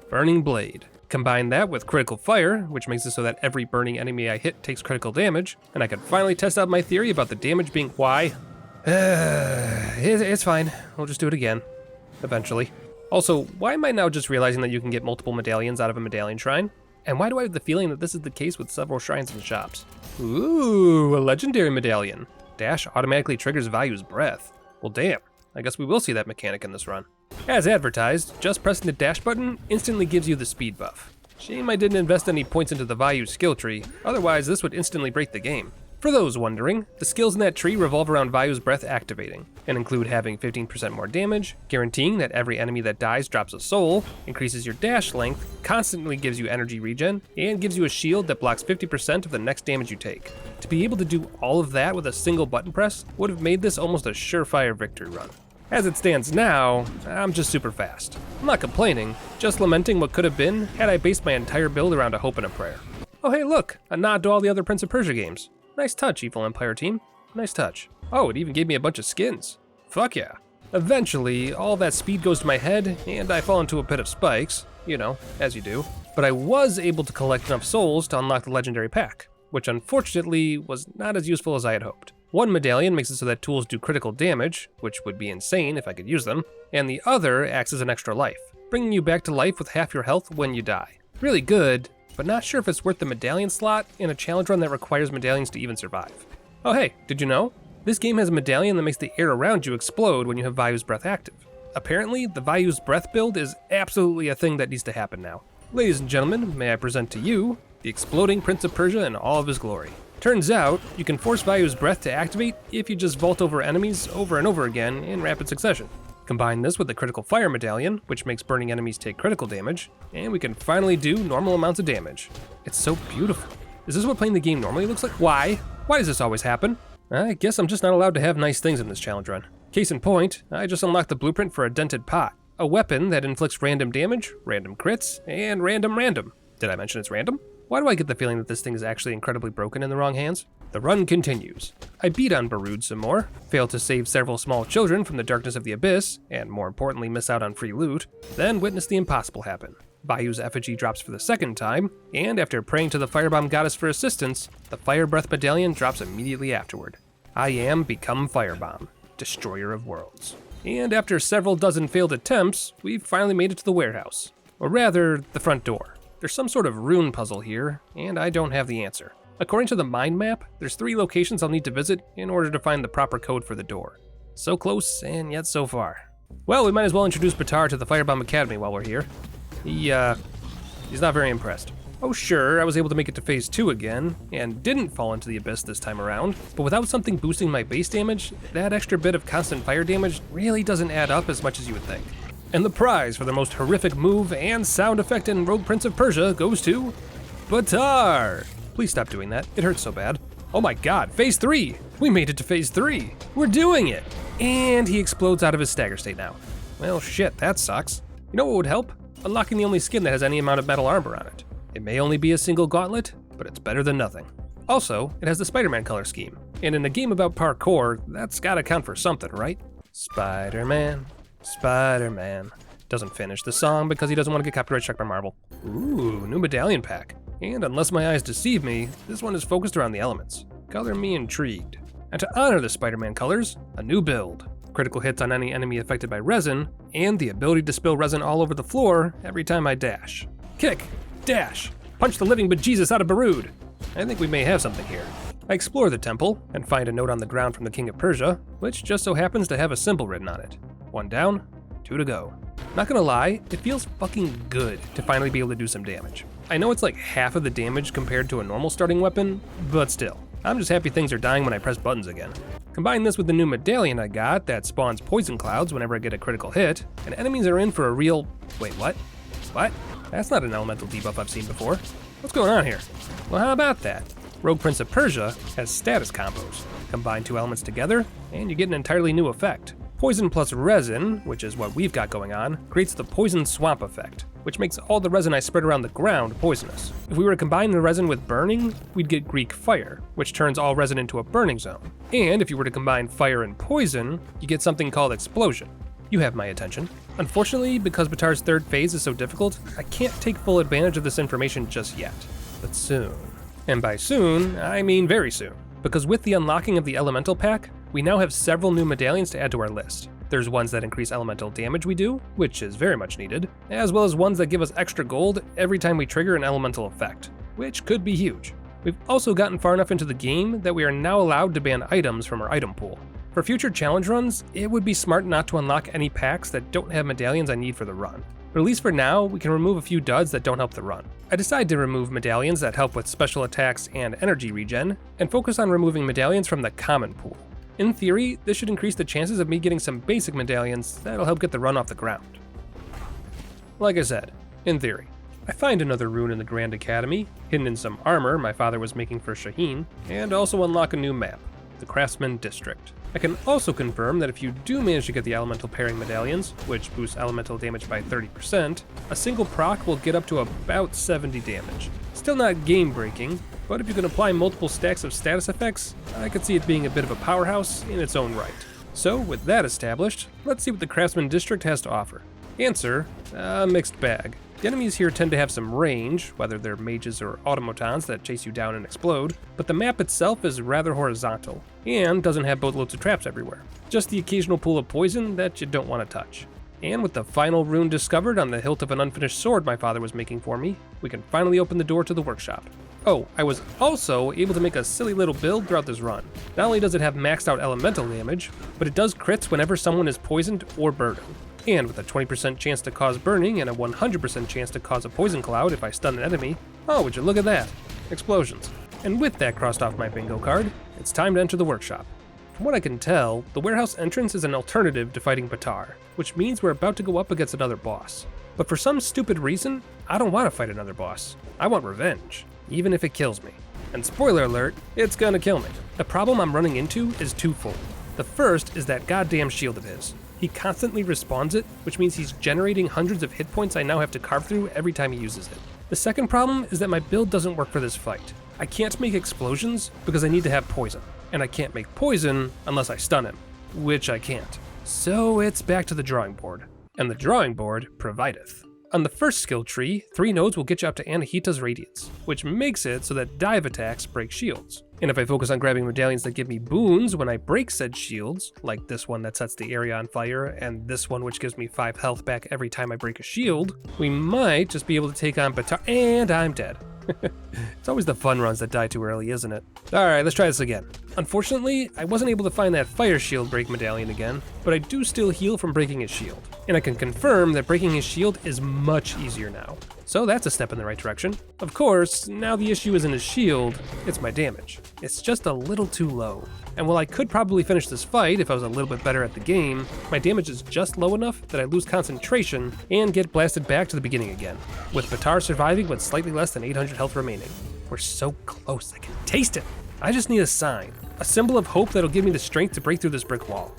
Burning Blade. Combine that with Critical Fire, which makes it so that every burning enemy I hit takes critical damage, and I can finally test out my theory about the damage being— why? It's fine. We'll just do it again. Eventually. Also, why am I now just realizing that you can get multiple medallions out of a medallion shrine? And why do I have the feeling that this is the case with several shrines and shops? Ooh, a legendary medallion. Dash automatically triggers Value's breath. Well damn, I guess we will see that mechanic in this run. As advertised, just pressing the dash button instantly gives you the speed buff. Shame I didn't invest any points into the Vayu skill tree, otherwise this would instantly break the game. For those wondering, the skills in that tree revolve around Vayu's breath activating, and include having 15% more damage, guaranteeing that every enemy that dies drops a soul, increases your dash length, constantly gives you energy regen, and gives you a shield that blocks 50% of the next damage you take. To be able to do all of that with a single button press would have made this almost a surefire victory run. As it stands now, I'm just super fast. I'm not complaining, just lamenting what could have been had I based my entire build around a hope and a prayer. Oh hey look, a nod to all the other Prince of Persia games. Nice touch, Evil Empire team. Nice touch. Oh, it even gave me a bunch of skins. Fuck yeah. Eventually, all that speed goes to my head, and I fall into a pit of spikes. You know, as you do. But I was able to collect enough souls to unlock the legendary pack, which unfortunately was not as useful as I had hoped. One medallion makes it so that tools do critical damage, which would be insane if I could use them, and the other acts as an extra life, bringing you back to life with half your health when you die. Really good, but not sure if it's worth the medallion slot in a challenge run that requires medallions to even survive. Oh hey, did you know? This game has a medallion that makes the air around you explode when you have Vayu's breath active. Apparently, the Vayu's breath build is absolutely a thing that needs to happen now. Ladies and gentlemen, may I present to you, the exploding Prince of Persia in all of his glory. Turns out, you can force Vayu's breath to activate if you just vault over enemies over and over again in rapid succession. Combine this with the critical fire medallion, which makes burning enemies take critical damage, and we can finally do normal amounts of damage. It's so beautiful. Is this what playing the game normally looks like? Why? Why does this always happen? I guess I'm just not allowed to have nice things in this challenge run. Case in point, I just unlocked the blueprint for a dented pot, a weapon that inflicts random damage, random crits, and random. Did I mention it's random? Why do I get the feeling that this thing is actually incredibly broken in the wrong hands? The run continues. I beat on Baroque some more, failed to save several small children from the darkness of the abyss, and more importantly miss out on free loot, then witness the impossible happen. Vayu's effigy drops for the second time, and after praying to the firebomb goddess for assistance, the fire breath medallion drops immediately afterward. I am become Firebomb, destroyer of worlds. And after several dozen failed attempts, we've finally made it to the warehouse. Or rather, the front door. There's some sort of rune puzzle here, and I don't have the answer. According to the mind map, there's 3 locations I'll need to visit in order to find the proper code for the door. So close, and yet so far. Well, we might as well introduce Batar to the Firebomb Academy while we're here. He's not very impressed. Oh sure, I was able to make it to phase 2 again, and didn't fall into the abyss this time around, but without something boosting my base damage, that extra bit of constant fire damage really doesn't add up as much as you would think. And the prize for the most horrific move and sound effect in Rogue Prince of Persia goes to Batar! Please stop doing that, it hurts so bad. Oh my god, phase 3! We made it to phase 3! We're doing it! And he explodes out of his stagger state now. Well shit, that sucks. You know what would help? Unlocking the only skin that has any amount of metal armor on it. It may only be a single gauntlet, but it's better than nothing. Also, it has the Spider-Man color scheme, and in a game about parkour, that's gotta count for something, right? Spider-Man, Spider-Man. Doesn't finish the song because he doesn't want to get copyright struck by Marvel. Ooh, new medallion pack. And unless my eyes deceive me, this one is focused around the elements. Color me intrigued. And to honor the Spider-Man colors, a new build. Critical hits on any enemy affected by resin, and the ability to spill resin all over the floor every time I dash. Kick! Dash! Punch the living bejesus out of Baroque! I think we may have something here. I explore the temple, and find a note on the ground from the King of Persia, which just so happens to have a symbol written on it. 1 down, 2 to go. Not gonna lie, it feels fucking good to finally be able to do some damage. I know it's like half of the damage compared to a normal starting weapon, but still. I'm just happy things are dying when I press buttons again. Combine this with the new medallion I got that spawns poison clouds whenever I get a critical hit, and enemies are in for a real... Wait, what? What? That's not an elemental debuff I've seen before. What's going on here? Well, how about that? Rogue Prince of Persia has status combos. Combine 2 elements together, and you get an entirely new effect. Poison plus resin, which is what we've got going on, creates the poison swamp effect, which makes all the resin I spread around the ground poisonous. If we were to combine the resin with burning, we'd get Greek fire, which turns all resin into a burning zone. And if you were to combine fire and poison, you get something called explosion. You have my attention. Unfortunately, because Batar's 3rd phase is so difficult, I can't take full advantage of this information just yet. But soon. And by soon, I mean very soon. Because with the unlocking of the elemental pack, we now have several new medallions to add to our list. There's ones that increase elemental damage we do, which is very much needed, as well as ones that give us extra gold every time we trigger an elemental effect, which could be huge. We've also gotten far enough into the game that we are now allowed to ban items from our item pool. For future challenge runs, it would be smart not to unlock any packs that don't have medallions I need for the run. but at least for now, we can remove a few duds that don't help the run. I decided to remove medallions that help with special attacks and energy regen, and focus on removing medallions from the common pool. In theory, this should increase the chances of me getting some basic medallions that'll help get the run off the ground. Like I said, in theory. I find another rune in the Grand Academy, hidden in some armor my father was making for Shaheen, and also unlock a new map, the Craftsman District. I can also confirm that if you do manage to get the elemental pairing medallions, which boosts elemental damage by 30%, a single proc will get up to about 70 damage. Still not game breaking, but if you can apply multiple stacks of status effects, I could see it being a bit of a powerhouse in its own right. So with that established, let's see what the Craftsman District has to offer. Answer, mixed bag. The enemies here tend to have some range, whether they're mages or automatons that chase you down and explode, but the map itself is rather horizontal, and doesn't have boatloads of traps everywhere. Just the occasional pool of poison that you don't want to touch. And with the final rune discovered on the hilt of an unfinished sword my father was making for me, we can finally open the door to the workshop. Oh, I was also able to make a silly little build throughout this run. Not only does it have maxed out elemental damage, but it does crits whenever someone is poisoned or burning. And with a 20% chance to cause burning and a 100% chance to cause a poison cloud if I stun an enemy, oh, would you look at that? Explosions. And with that crossed off my bingo card, it's time to enter the workshop. From what I can tell, the warehouse entrance is an alternative to fighting Batar, which means we're about to go up against another boss. But for some stupid reason, I don't want to fight another boss. I want revenge, even if it kills me. And spoiler alert, it's gonna kill me. The problem I'm running into is twofold. The first is that goddamn shield of his. He constantly respawns it, which means he's generating hundreds of hit points I now have to carve through every time he uses it. The second problem is that my build doesn't work for this fight. I can't make explosions because I need to have poison, and I can't make poison unless I stun him, which I can't. So it's back to the drawing board, and the drawing board provideth. On the first skill tree, 3 nodes will get you up to Anahita's Radiance, which makes it so that dive attacks break shields. And if I focus on grabbing medallions that give me boons when I break said shields, like this one that sets the area on fire, and this one which gives me 5 health back every time I break a shield, we might just be able to take on Batar, and I'm dead. It's always the fun runs that die too early, isn't it? Alright, let's try this again. Unfortunately, I wasn't able to find that fire shield break medallion again, but I do still heal from breaking his shield. And I can confirm that breaking his shield is much easier now. So that's a step in the right direction. Of course, now the issue isn't his shield, it's my damage. It's just a little too low. And while I could probably finish this fight if I was a little bit better at the game, my damage is just low enough that I lose concentration and get blasted back to the beginning again, with Batar surviving with slightly less than 800 health remaining. We're so close, I can taste it. I just need a sign, a symbol of hope that'll give me the strength to break through this brick wall.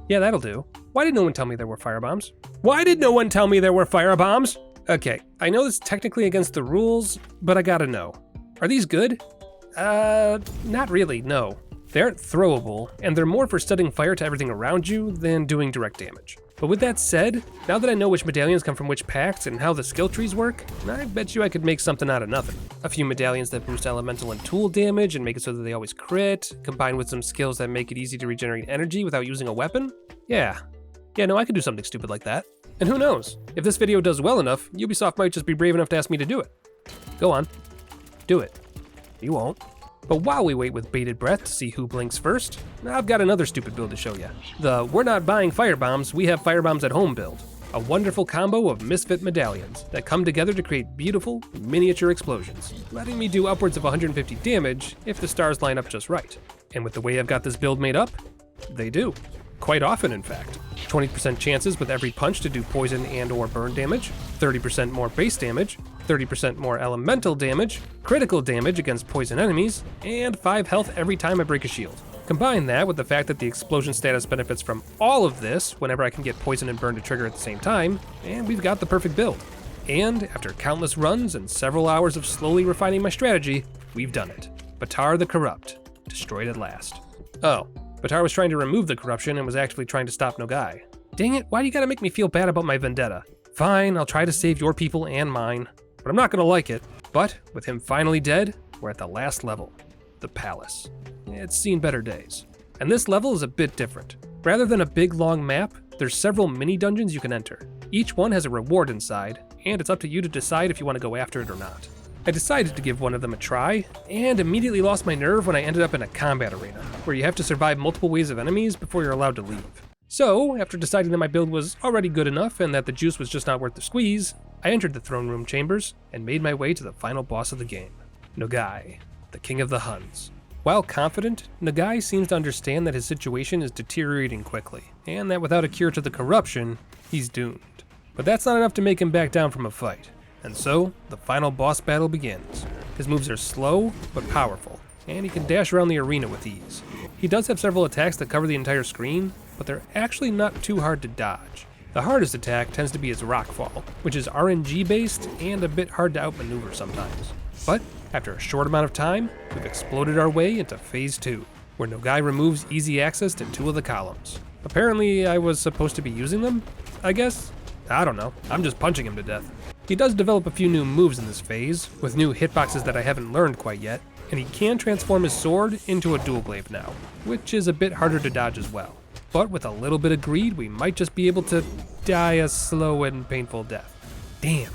Yeah, that'll do. Why did no one tell me there were firebombs? Why did no one tell me there were firebombs? Okay, I know this is technically against the rules, but I gotta know. Are these good? Not really, no. They aren't throwable, and they're more for setting fire to everything around you than doing direct damage. But with that said, now that I know which medallions come from which packs and how the skill trees work, I bet you I could make something out of nothing. A few medallions that boost elemental and tool damage and make it so that they always crit, combined with some skills that make it easy to regenerate energy without using a weapon? Yeah, no, I could do something stupid like that. And who knows, if this video does well enough, Ubisoft might just be brave enough to ask me to do it. Go on, do it. You won't. But while we wait with bated breath to see who blinks first, I've got another stupid build to show you. The we're not buying firebombs, we have firebombs at home build. A wonderful combo of misfit medallions that come together to create beautiful, miniature explosions, letting me do upwards of 150 damage if the stars line up just right. And with the way I've got this build made up, they do. Quite often, in fact. 20% chances with every punch to do poison and or burn damage, 30% more base damage, 30% more elemental damage, critical damage against poison enemies, and 5 health every time I break a shield. Combine that with the fact that the explosion status benefits from all of this whenever I can get poison and burn to trigger at the same time, and we've got the perfect build. And after countless runs and several hours of slowly refining my strategy, we've done it. Batar the Corrupt, destroyed at last. Oh, Batar was trying to remove the corruption and was actually trying to stop Nogai. Dang it, why do you gotta make me feel bad about my vendetta? Fine, I'll try to save your people and mine, but I'm not gonna like it. But with him finally dead, we're at the last level, the Palace. It's seen better days. And this level is a bit different. Rather than a big long map, there's several mini dungeons you can enter. Each one has a reward inside, and it's up to you to decide if you want to go after it or not. I decided to give one of them a try, and immediately lost my nerve when I ended up in a combat arena, where you have to survive multiple waves of enemies before you're allowed to leave. So, after deciding that my build was already good enough and that the juice was just not worth the squeeze, I entered the throne room chambers and made my way to the final boss of the game, Nogai, the king of the Huns. While confident, Nogai seems to understand that his situation is deteriorating quickly, and that without a cure to the corruption, he's doomed. But that's not enough to make him back down from a fight, and so the final boss battle begins. His moves are slow, but powerful, and he can dash around the arena with ease. He does have several attacks that cover the entire screen, but they're actually not too hard to dodge. The hardest attack tends to be his rockfall, which is RNG based and a bit hard to outmaneuver sometimes. But after a short amount of time, we've exploded our way into Phase 2, where Nogai removes easy access to 2 of the columns. Apparently I was supposed to be using them, I guess? I don't know, I'm just punching him to death. He does develop a few new moves in this phase, with new hitboxes that I haven't learned quite yet, and he can transform his sword into a dual glaive now, which is a bit harder to dodge as well. But with a little bit of greed, we might just be able to die a slow and painful death. Damn,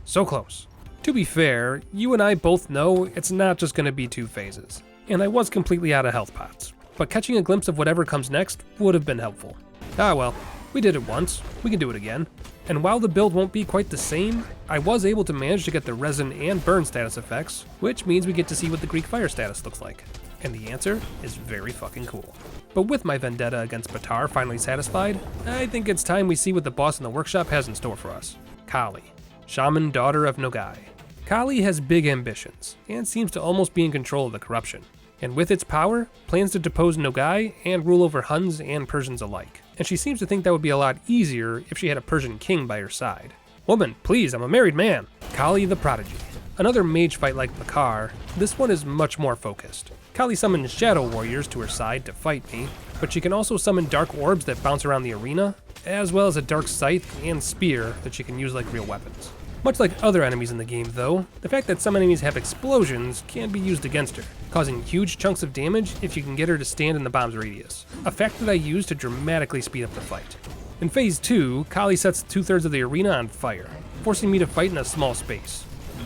so close. To be fair, you and I both know it's not just going to be 2 phases, and I was completely out of health pots, but catching a glimpse of whatever comes next would have been helpful. Ah well, we did it once, we can do it again. And while the build won't be quite the same, I was able to manage to get the resin and burn status effects, which means we get to see what the Greek fire status looks like. And the answer is very fucking cool. But with my vendetta against Batar finally satisfied, I think it's time we see what the boss in the workshop has in store for us. Kali, shaman daughter of Nogai. Kali has big ambitions, and seems to almost be in control of the corruption. And with its power, plans to depose Nogai and rule over Huns and Persians alike. And she seems to think that would be a lot easier if she had a Persian king by her side. Woman, please, I'm a married man. Kali the Prodigy. Another mage fight like Bakar, this one is much more focused. Kali summons shadow warriors to her side to fight me, but she can also summon dark orbs that bounce around the arena, as well as a dark scythe and spear that she can use like real weapons. Much like other enemies in the game though, the fact that some enemies have explosions can be used against her, causing huge chunks of damage if you can get her to stand in the bomb's radius, a fact that I use to dramatically speed up the fight. In Phase 2, Kali sets 2/3 of the arena on fire, forcing me to fight in a small space,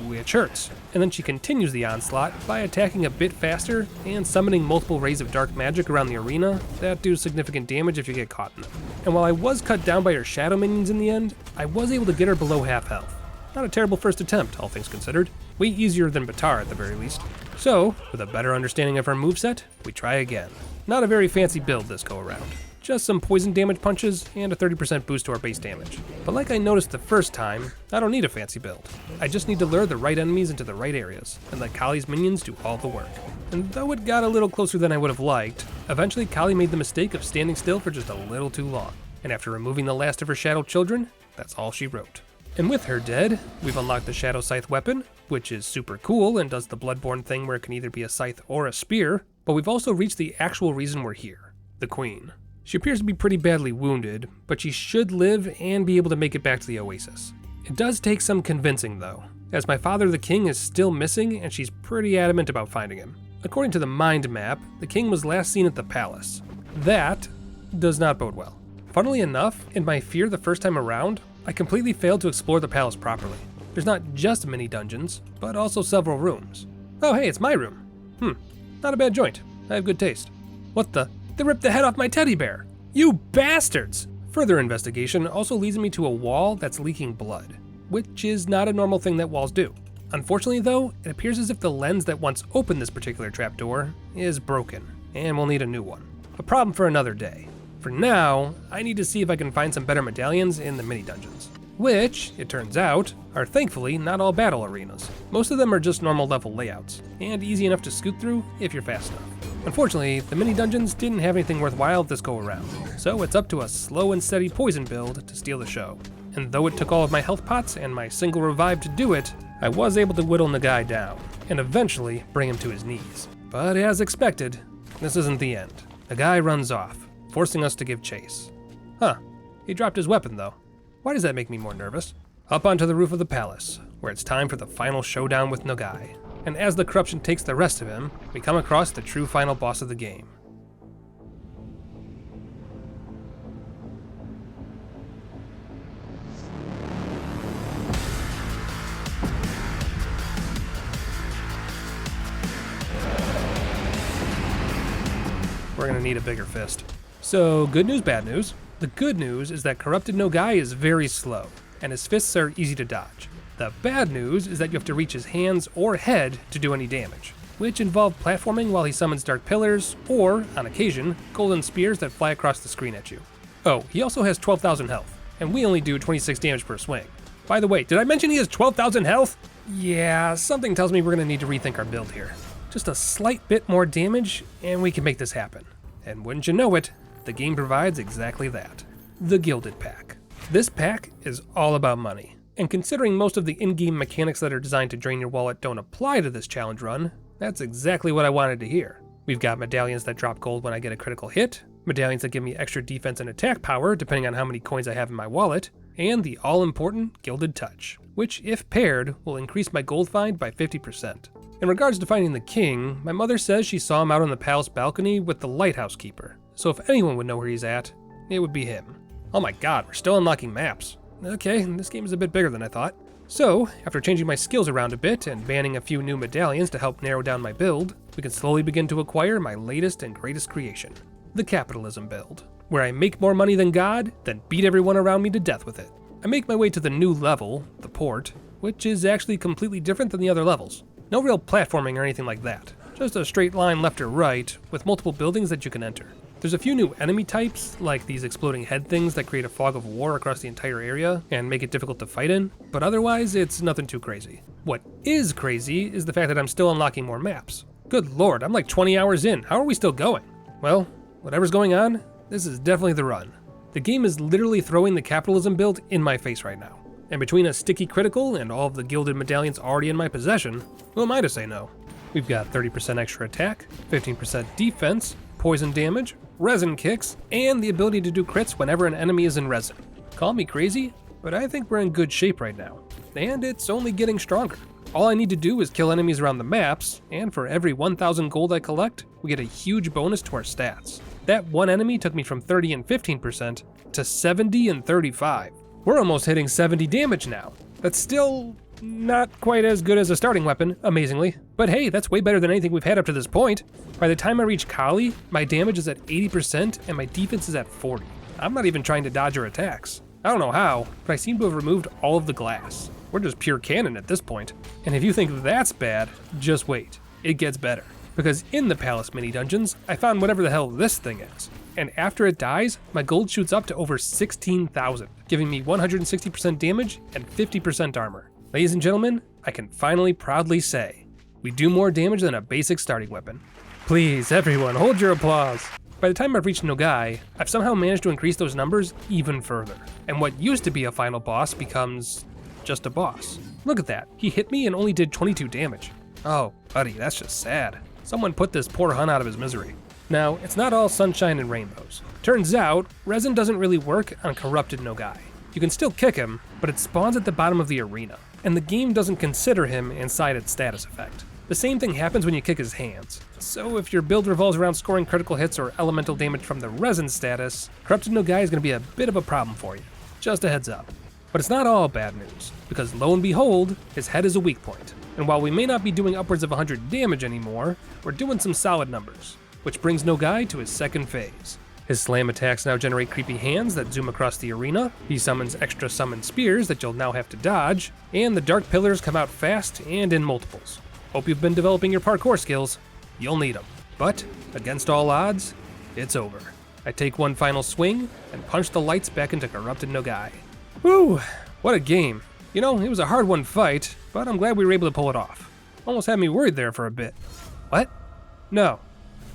which hurts, and then she continues the onslaught by attacking a bit faster and summoning multiple rays of dark magic around the arena that do significant damage if you get caught in them. And while I was cut down by her shadow minions in the end, I was able to get her below half health. Not a terrible first attempt, all things considered. Way easier than Batar at the very least. So, with a better understanding of her moveset, we try again. Not a very fancy build this go around. Just some poison damage punches and a 30% boost to our base damage. But like I noticed the first time, I don't need a fancy build. I just need to lure the right enemies into the right areas, and let Kali's minions do all the work. And though it got a little closer than I would have liked, eventually Kali made the mistake of standing still for just a little too long. And after removing the last of her shadow children, that's all she wrote. And with her dead, we've unlocked the Shadow Scythe weapon, which is super cool and does the Bloodborne thing where it can either be a scythe or a spear, but we've also reached the actual reason we're here, the Queen. She appears to be pretty badly wounded, but she should live and be able to make it back to the Oasis. It does take some convincing though, as my father the king is still missing and she's pretty adamant about finding him. According to the mind map, the king was last seen at the palace. That does not bode well. Funnily enough, in my fear the first time around, I completely failed to explore the palace properly. There's not just mini dungeons, but also several rooms. Oh hey, it's my room. Not a bad joint. I have good taste. What the? They ripped the head off my teddy bear! You bastards! Further investigation also leads me to a wall that's leaking blood, which is not a normal thing that walls do. Unfortunately though, it appears as if the lens that once opened this particular trapdoor is broken, and we'll need a new one. A problem for another day. For now, I need to see if I can find some better medallions in the mini dungeons, which, it turns out, are thankfully not all battle arenas. Most of them are just normal level layouts, and easy enough to scoot through if you're fast enough. Unfortunately, the mini dungeons didn't have anything worthwhile this go around, so it's up to a slow and steady poison build to steal the show. And though it took all of my health pots and my single revive to do it, I was able to whittle the guy down, and eventually bring him to his knees. But as expected, this isn't the end. The guy runs off, forcing us to give chase. He dropped his weapon though. Why does that make me more nervous? Up onto the roof of the palace, where it's time for the final showdown with Nogai. And as the corruption takes the rest of him, we come across the true final boss of the game. We're gonna need a bigger fist. So, good news, bad news. The good news is that Corrupted Nogai is very slow, and his fists are easy to dodge. The bad news is that you have to reach his hands or head to do any damage, which involve platforming while he summons dark pillars, or, on occasion, golden spears that fly across the screen at you. Oh, he also has 12,000 health, and we only do 26 damage per swing. By the way, did I mention he has 12,000 health? Yeah, something tells me we're gonna need to rethink our build here. Just a slight bit more damage, and we can make this happen. And wouldn't you know it, the game provides exactly that. The Gilded Pack. This pack is all about money. And considering most of the in-game mechanics that are designed to drain your wallet don't apply to this challenge run, that's exactly what I wanted to hear. We've got medallions that drop gold when I get a critical hit, medallions that give me extra defense and attack power depending on how many coins I have in my wallet, and the all-important Gilded Touch, which, if paired, will increase my gold find by 50%. In regards to finding the king, my mother says she saw him out on the palace balcony with the lighthouse keeper, so if anyone would know where he's at, it would be him. Oh my god, we're still unlocking maps. Okay, this game is a bit bigger than I thought. So, after changing my skills around a bit and banning a few new medallions to help narrow down my build, we can slowly begin to acquire my latest and greatest creation, the Capitalism build, where I make more money than God, then beat everyone around me to death with it. I make my way to the new level, the port, which is actually completely different than the other levels. No real platforming or anything like that, just a straight line left or right, with multiple buildings that you can enter. There's a few new enemy types, like these exploding head things that create a fog of war across the entire area and make it difficult to fight in, but otherwise it's nothing too crazy. What is crazy is the fact that I'm still unlocking more maps. Good lord, I'm like 20 hours in, how are we still going? Well, whatever's going on, this is definitely the run. The game is literally throwing the Capitalism build in my face right now. And between a sticky critical and all of the gilded medallions already in my possession, who am I to say no? We've got 30% extra attack, 15% defense, poison damage, resin kicks, and the ability to do crits whenever an enemy is in resin. Call me crazy, but I think we're in good shape right now. And it's only getting stronger. All I need to do is kill enemies around the maps, and for every 1,000 gold I collect, we get a huge bonus to our stats. That one enemy took me from 30 and 15% to 70 and 35. We're almost hitting 70 damage now. That's still not quite as good as a starting weapon, amazingly. But hey, that's way better than anything we've had up to this point. By the time I reach Kali, my damage is at 80% and my defense is at 40. I'm not even trying to dodge her attacks. I don't know how, but I seem to have removed all of the glass. We're just pure cannon at this point. And if you think that's bad, just wait. It gets better. Because in the palace mini dungeons, I found whatever the hell this thing is. And after it dies, my gold shoots up to over 16,000, giving me 160% damage and 50% armor. Ladies and gentlemen, I can finally proudly say, we do more damage than a basic starting weapon. Please, everyone, hold your applause. By the time I've reached Nogai, I've somehow managed to increase those numbers even further. And what used to be a final boss becomes just a boss. Look at that, he hit me and only did 22 damage. Oh, buddy, that's just sad. Someone put this poor Hun out of his misery. Now, it's not all sunshine and rainbows. Turns out, resin doesn't really work on Corrupted Nogai. You can still kick him, but it spawns at the bottom of the arena, and the game doesn't consider him inside its status effect. The same thing happens when you kick his hands. So if your build revolves around scoring critical hits or elemental damage from the resin status, Corrupted Nogai is going to be a bit of a problem for you. Just a heads up. But it's not all bad news, because lo and behold, his head is a weak point. And while we may not be doing upwards of 100 damage anymore, we're doing some solid numbers, which brings Nogai to his second phase. His slam attacks now generate creepy hands that zoom across the arena, he summons extra summon spears that you'll now have to dodge, and the dark pillars come out fast and in multiples. Hope you've been developing your parkour skills. You'll need them. But, against all odds, it's over. I take one final swing and punch the lights back into Corrupted Nogai. Whew, what a game. You know, it was a hard-won fight, but I'm glad we were able to pull it off. Almost had me worried there for a bit. What? No,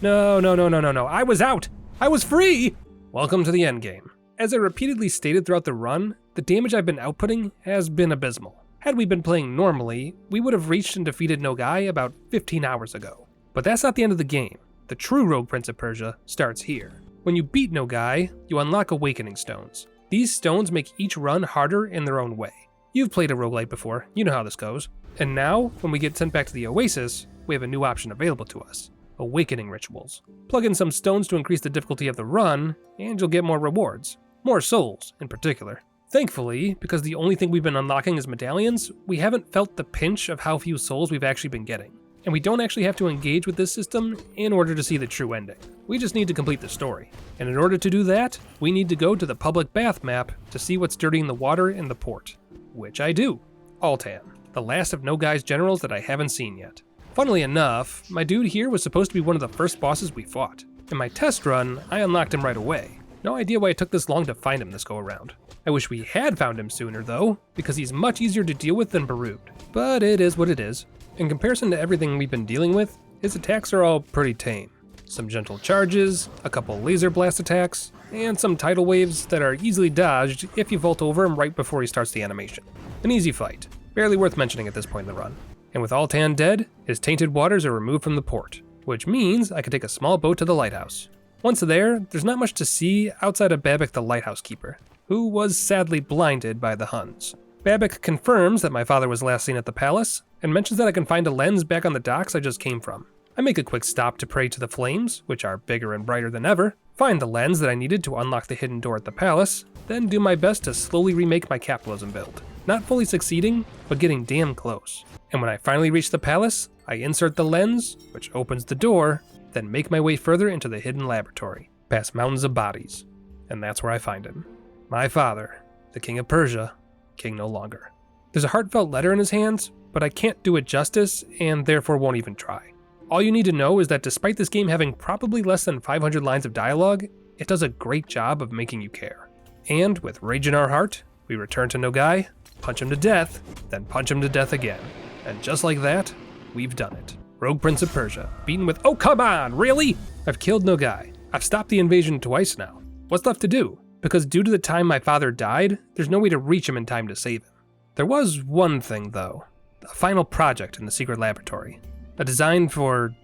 I was out! I was free! Welcome to the endgame. As I repeatedly stated throughout the run, the damage I've been outputting has been abysmal. Had we been playing normally, we would have reached and defeated Nogai about 15 hours ago. But that's not the end of the game. The true Rogue Prince of Persia starts here. When you beat Nogai, you unlock Awakening Stones. These stones make each run harder in their own way. You've played a roguelite before, you know how this goes. And now, when we get sent back to the Oasis, we have a new option available to us. Awakening Rituals. Plug in some stones to increase the difficulty of the run, and you'll get more rewards. More souls, in particular. Thankfully, because the only thing we've been unlocking is medallions, we haven't felt the pinch of how few souls we've actually been getting. and we don't actually have to engage with this system in order to see the true ending. We just need to complete the story. And in order to do that, we need to go to the public bath map to see what's dirtying the water in the port. Which I do. Altan, the last of Nogai's generals that I haven't seen yet. Funnily enough, my dude here was supposed to be one of the first bosses we fought. In my test run, I unlocked him right away. No idea why it took this long to find him this go around. I wish we had found him sooner though, because he's much easier to deal with than Baroque. But it is what it is. In comparison to everything we've been dealing with, his attacks are all pretty tame. Some gentle charges, a couple laser blast attacks, and some tidal waves that are easily dodged if you vault over him right before he starts the animation. An easy fight, barely worth mentioning at this point in the run. And with Altan dead, his tainted waters are removed from the port, which means I can take a small boat to the lighthouse. Once there, there's not much to see outside of Babak the lighthouse keeper, who was sadly blinded by the Huns. Babak confirms that my father was last seen at the palace, and mentions that I can find a lens back on the docks I just came from. I make a quick stop to pray to the flames, which are bigger and brighter than ever, find the lens that I needed to unlock the hidden door at the palace, then do my best to slowly remake my capitalism build. Not fully succeeding, but getting damn close. And when I finally reach the palace, I insert the lens, which opens the door, then make my way further into the hidden laboratory, past mountains of bodies. And that's where I find him. My father, the king of Persia, king no longer. There's a heartfelt letter in his hands, but I can't do it justice and therefore won't even try. All you need to know is that despite this game having probably less than 500 lines of dialogue, it does a great job of making you care. And with rage in our heart, we return to Nogai, punch him to death, then punch him to death again. And just like that, we've done it. Rogue Prince of Persia, beaten with, oh come on, really? I've killed Nogai. I've stopped the invasion twice now. What's left to do? Because due to the time my father died, there's no way to reach him in time to save him. There was one thing though, a final project in the secret laboratory. A design for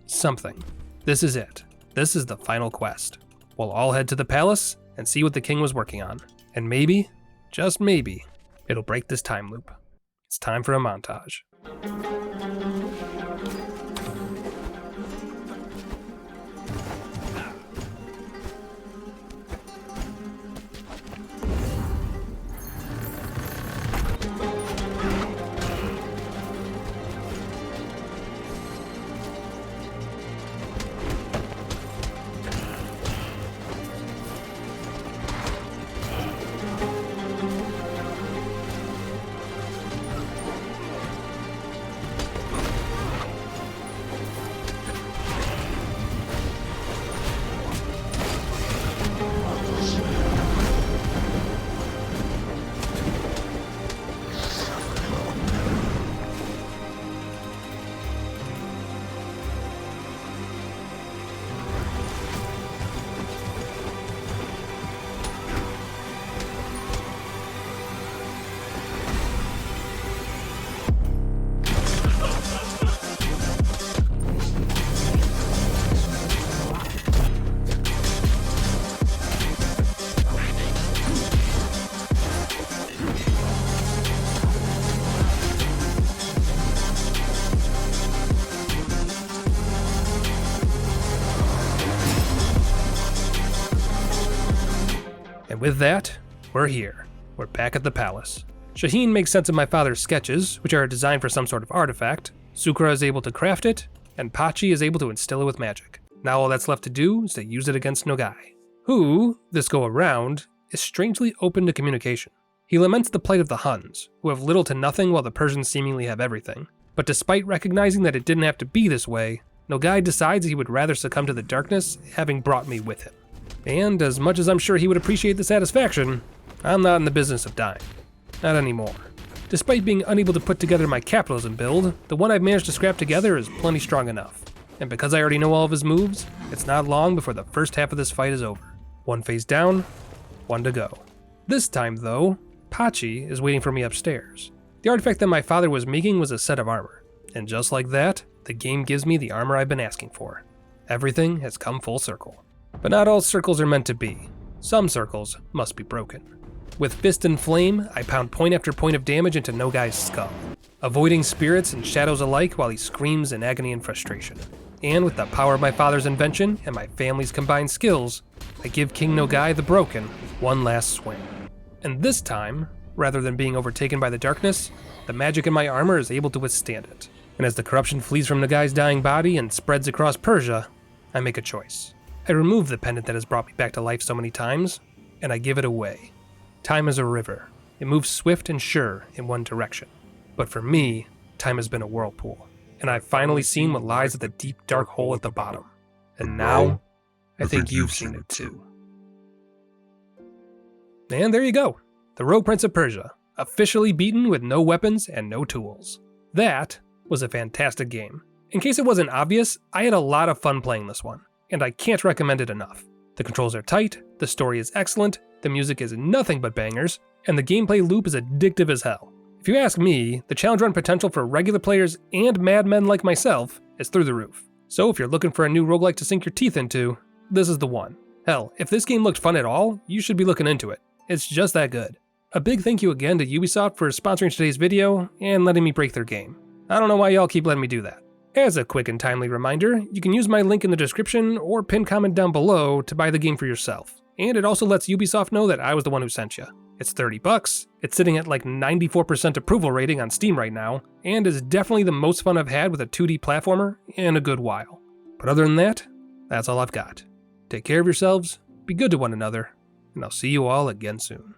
something. This is it. This is the final quest. We'll all head to the palace and see what the king was working on. And maybe, just maybe, it'll break this time loop. It's time for a montage. And with that, we're here. We're back at the palace. Shaheen makes sense of my father's sketches, which are designed for some sort of artifact. Sukra is able to craft it, and Pachi is able to instill it with magic. Now all that's left to do is to use it against Nogai, who, this go around, is strangely open to communication. He laments the plight of the Huns, who have little to nothing while the Persians seemingly have everything. But despite recognizing that it didn't have to be this way, Nogai decides he would rather succumb to the darkness, having brought me with him. And as much as I'm sure he would appreciate the satisfaction, I'm not in the business of dying. Not anymore. Despite being unable to put together my capitalism build, the one I've managed to scrap together is plenty strong enough. And because I already know all of his moves, it's not long before the first half of this fight is over. One phase down, one to go. This time though, Pachi is waiting for me upstairs. The artifact that my father was making was a set of armor. And just like that, the game gives me the armor I've been asking for. Everything has come full circle. But not all circles are meant to be. Some circles must be broken. With fist and flame, I pound point after point of damage into Nogai's skull, avoiding spirits and shadows alike while he screams in agony and frustration. And with the power of my father's invention and my family's combined skills, I give King Nogai the Broken one last swing. And this time, rather than being overtaken by the darkness, the magic in my armor is able to withstand it. And as the corruption flees from the guy's dying body and spreads across Persia, I make a choice. I remove the pendant that has brought me back to life so many times, and I give it away. Time is a river. It moves swift and sure in one direction. But for me, time has been a whirlpool, and I've finally seen what lies at the deep dark hole at the bottom. And now, I think you've seen it too. And there you go. The Rogue Prince of Persia, officially beaten with no weapons and no tools. That was a fantastic game. In case it wasn't obvious, I had a lot of fun playing this one, and I can't recommend it enough. The controls are tight, the story is excellent, the music is nothing but bangers, and the gameplay loop is addictive as hell. If you ask me, the challenge run potential for regular players and madmen like myself is through the roof. So if you're looking for a new roguelike to sink your teeth into, this is the one. Hell, if this game looked fun at all, you should be looking into it. It's just that good. A big thank you again to Ubisoft for sponsoring today's video and letting me break their game. I don't know why y'all keep letting me do that. As a quick and timely reminder, you can use my link in the description or pinned comment down below to buy the game for yourself. And it also lets Ubisoft know that I was the one who sent you. It's $30, it's sitting at like 94% approval rating on Steam right now, and is definitely the most fun I've had with a 2D platformer in a good while. But other than that, that's all I've got. Take care of yourselves, be good to one another, and I'll see you all again soon.